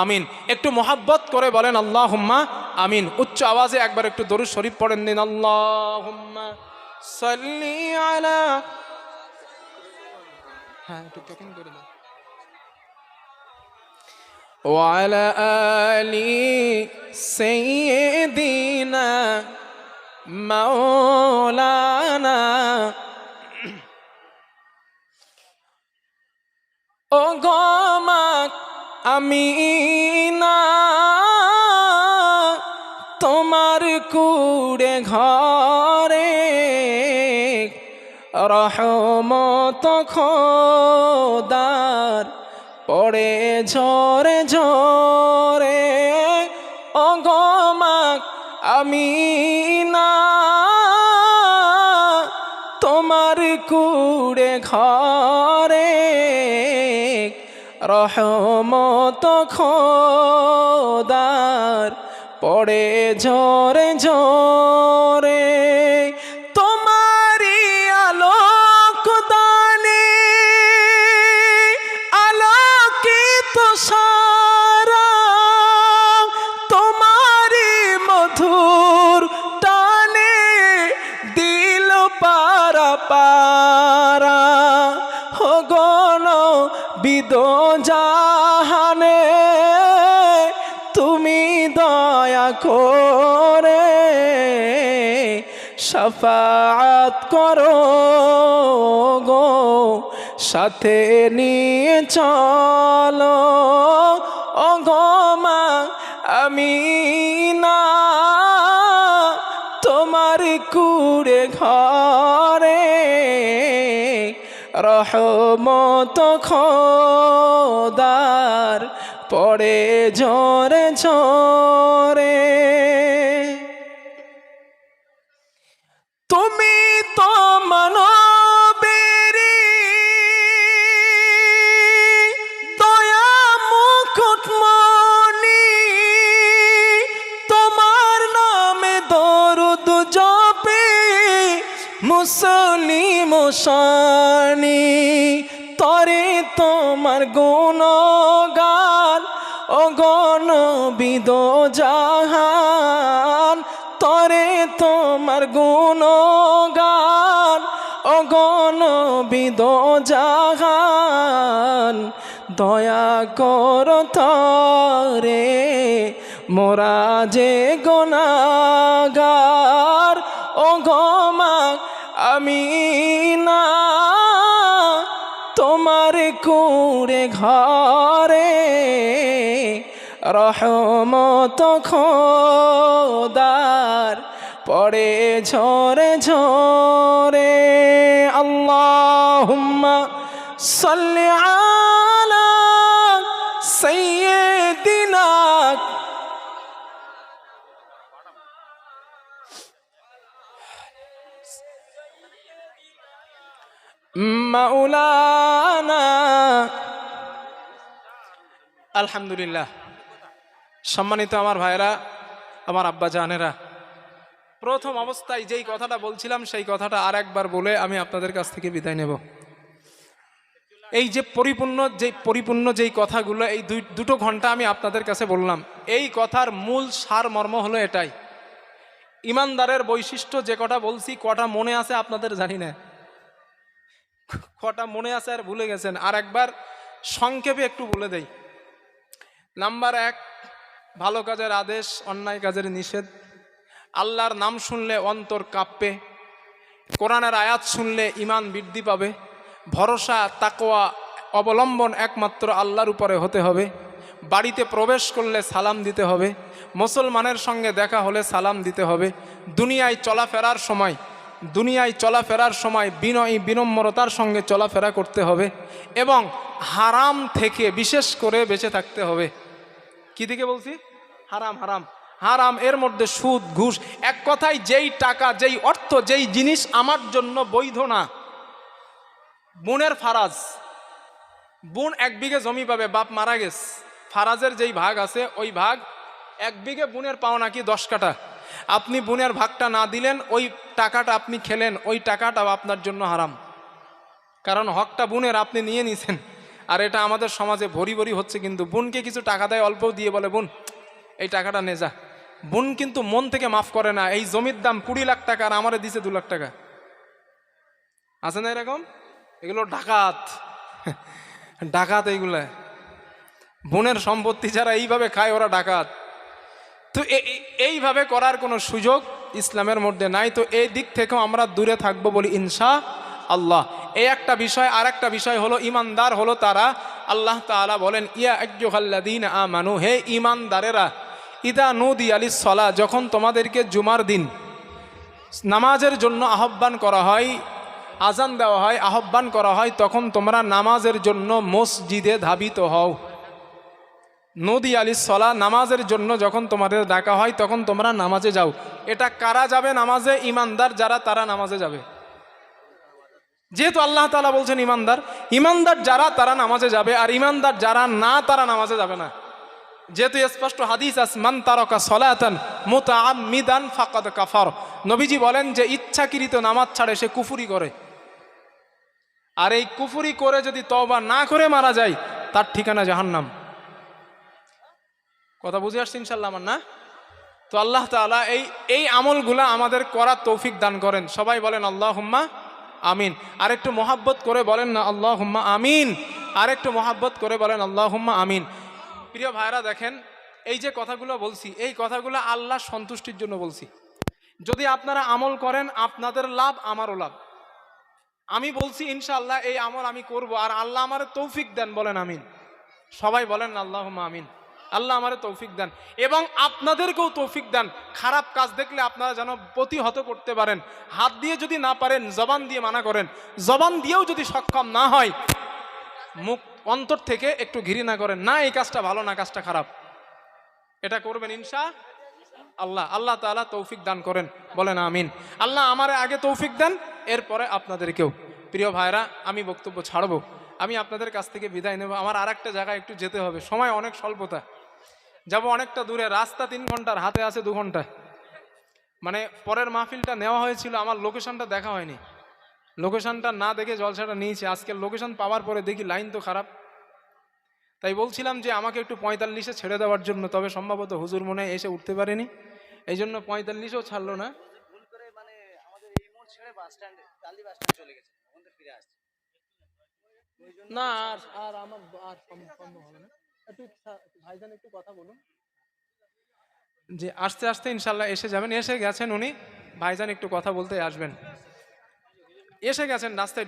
আমিন। একটু মোহাব্বত করে বলেন আল্লাহুম্মা আমিন। উচ্চ আওয়াজে একবার একটু দরুদ শরীফ পড়েন দিন, আল্লাহুম্মা সাল্লি আলা, হ্যাঁ একটু টকিং করে দেন, ওয়া আলা আলি সাইয়্যিদিনা মাওলানা। ও গমাক আমিনা তোমার কুড়ে ঘরে, রহমত খোদার পড়ে ঝরে ঝরে। ও গমাক আমিনা তোমার কুড়ে ঘরে, রহমত খোদার পড়ে ঝরে ঝরে। তোমারি আলোক দানে আলোকিত সারা, তোমারি মধুর টানে দিল পারা পারা। হো গণ বিদ জাহানে তুমি দয়া করে শাফাআত করো গো, সাথে নিয়ে চলো ও গো মা আমিনা, তোমার কুড়ে ঘরে রহমত খোদার পড়ে ঝরে ঝরে। তুমি তো মানবেরি দয়া মুকুটমণি, তোমার নামে দরুদ জপে মুসলিম শানি, তরে তোমার গুণগান ও গণবি দো জাহান, তরে তোমার গুণগান ও গণবি দো জাহান, দয়া করো তরে মোরা যে গুনাহগার ও গো মা আমিনা, তোমার কুড়ে ঘরে রহমত খোদার পড়ে ঝরে ঝরে। আল্লাহুম্মা সাল্লি আলা সাইয়্যিদিনা মাওলানা। আলহামদুলিল্লাহ। সম্মানিত আমার ভাইরা, আমার আব্বা জানেরা, প্রথম অবস্থায় যেই কথাটা বলছিলাম সেই কথাটা আর একবার বলে আমি আপনাদের কাছ থেকে বিদায় নেব। এই যে পরিপূর্ণ যেই কথাগুলো এই দুটো ঘন্টা আমি আপনাদের কাছে বললাম, এই কথার মূল সারমর্ম হলো এটাই। ইমানদারের বৈশিষ্ট্য যে কটা বলছি, কটা মনে আছে আপনাদের জানি না, কটা মনে আছে আর ভুলে গেছেন, আর একবার সংক্ষেপে একটু বলে দেই। নাম্বার 1, ভালো কাজের আদেশ, অন্যায় কাজের নিষেধ। আল্লাহর নাম শুনলে অন্তর কাঁপবে, কোরআনের আয়াত শুনলে ঈমান বৃদ্ধি পাবে, ভরসা তাকওয়া অবলম্বন একমাত্র আল্লাহর উপরে হতে হবে, বাড়িতে প্রবেশ করলে সালাম দিতে হবে, মুসলমানের সঙ্গে দেখা হলে সালাম দিতে হবে, দুনিয়ায় চলাফেরার সময় বিনয়ী বিনম্রতার সঙ্গে চলাফেরা করতে হবে, এবং হারাম থেকে বিশেষ করে বেঁচে থাকতে হবে। কি দিকে বলছি? হারাম এর মধ্যে সুদ, ঘুষ, এক কথায় যেই টাকা, যেই অর্থ, যেই জিনিস আমার জন্য বৈধ না। বোনের ফারাজ, বোন 1 বিঘে জমি পাবে, বাপ মারা গেছে, ফারাজের যেই ভাগ আছে ওই ভাগ 1 বিঘে বোনের পাওনা কি 10 কাঠা। আপনি বোনের ভাগটা না দিলেন, ওই টাকাটা আপনি খেলেন, ওই টাকাটাও আপনার জন্য হারাম, কারণ হকটা বোনের আপনি নিয়ে নিছেন। আর এটা আমাদের সমাজে ভরি ভরি হচ্ছে। কিন্তু বোনকে কিছু টাকা দেয়, অল্প দিয়ে বলে বোন এই টাকাটা নে যা। বোন কিন্তু মন থেকে মাফ করে না। এই জমির দাম 20 লাখ টাকা আর আমারে দিছে 2 লাখ টাকা। আছে না এরকম? এগুলো ডাকাত এইগুলা। বোনের সম্পত্তি যারা এইভাবে খায় ওরা ডাকাত। তো এইভাবে করার কোনো সুযোগ ইসলামের মধ্যে নাই। তো এই দিক থেকেও আমরা দূরে থাকবো বলি ইনশা আল্লাহ। এই একটা বিষয়। আর একটা বিষয় হলো ইমানদার হলো তারা, আল্লাহ তাআলা বলেন ইয়া আইয়ুহাল্লাযীনা আমানু, হে ইমানদারেরা, ইদা নুদিয়া লিস-সালাহ, যখন তোমাদেরকে জুমার দিন নামাজের জন্য আহ্বান করা হয়, আজান দেওয়া হয়, আহ্বান করা হয়, তখন তোমরা নামাজের জন্য মসজিদে ধাবিত হও। নদী লিস-সালাহ, নামাজের জন্য যখন তোমাদের ডাকা হয় তখন তোমরা নামাজে যাও। এটা কারা যাবে নামাজে? ইমানদার যারা, তারা নামাজে যাবে। যেহেতু আল্লাহ তাআলা বলছেন ইমানদার যারা তারা নামাজে যাবে, আর ইমানদার যারা না তারা নামাজে যাবে না। যেহেতু স্পষ্ট হাদিস আছে, মান তারাকা সালাতান মুতাআম্মিদান ফাকাদ কাফার। নবীজি বলেন যে ইচ্ছাকৃত নামাজ ছাড়ে সে কুফরি করে। আর এই কুফরি করে যদি তওবা না করে মারা যায়, তার ঠিকানা জাহান্নাম। কথা বুঝে আসছে ইনশাআল্লাহ আমার না? তো আল্লাহ তাআলা এই আমলগুলা আমাদের করার তৌফিক দান করেন। সবাই বলেন আল্লাহুম্মা আমিন। আরেকটু মোহাব্বত করে বলেন না আল্লাহুম্মা আমিন। আরেকটু মোহাব্বত করে বলেন আল্লাহুম্মা আমিন। প্রিয় ভাইরা দেখেন, এই যে কথাগুলো বলছি, এই কথাগুলো আল্লাহ সন্তুষ্টির জন্য বলছি। যদি আপনারা আমল করেন আপনাদের লাভ, আমারও লাভ। আমি বলছি ইনশাআল্লাহ এই আমল আমি করব, আর আল্লাহ আমারে তৌফিক দেন, বলেন আমিন। সবাই বলেন আল্লাহুম্মা আমিন। আল্লাহ আমারে তৌফিক দেন এবং আপনাদেরকেও তৌফিক দেন। খারাপ কাজ দেখলে আপনারা যেন প্রতিহত করতে পারেন। হাত দিয়ে যদি না পারেন জবান দিয়ে মানা করেন, জবান দিয়েও যদি সক্ষম না হয় মুখ অন্তর থেকে একটু ঘৃণা করেন, না এই কাজটা ভালো না, কাজটা খারাপ, এটা করবেন ইনশাআল্লাহ। আল্লাহ তাআলা তৌফিক দান করেন, বলেন আমিন। আল্লাহ আমারে আগে তৌফিক দেন, এরপরে আপনাদেরকেও। প্রিয় ভাইরা, আমি বক্তব্য ছাড়বো, আমি আপনাদের কাছ থেকে বিদায় নেব। আমার আর একটা জায়গায় একটু যেতে হবে, সময় অনেক স্বল্পতা, যাব অনেকটা দূরে, রাস্তা 3 ঘন্টার, হাতে আছে 2 ঘন্টা। মানে পরের মাহফিলটা নেওয়া হয়েছিল, আমার লোকেশনটা দেখা হয়নি, লোকেশনটা না দেখে জলসাটা নিয়েছি। আজকের লোকেশন পাওয়ার পরে দেখি লাইন তো খারাপ, তাই বলছিলাম যে আমাকে একটু 45-এ ছেড়ে দেওয়ার জন্য, তবে সম্ভবত হুজুর মনে হয় এসে উঠতে পারেনি, এই জন্য 45-ও ছাড়লো না। ভুল করে মানে আমাদের এই মোড় ছেড়ে bus stand, Kali bus stand চলে গেছে, ওখান থেকে ফিরে আসছে। না আর আর আমার আর সম্ভব হবে না। একটু ভাইজান একটু কথা বলুন, যে আস্তে আস্তে ইনশাল্লাহ এসে যাবেন। এসে গেছেন উনি, ভাইজান একটু কথা বলতে আসবেন, এসে গেছেন রাস্তায়।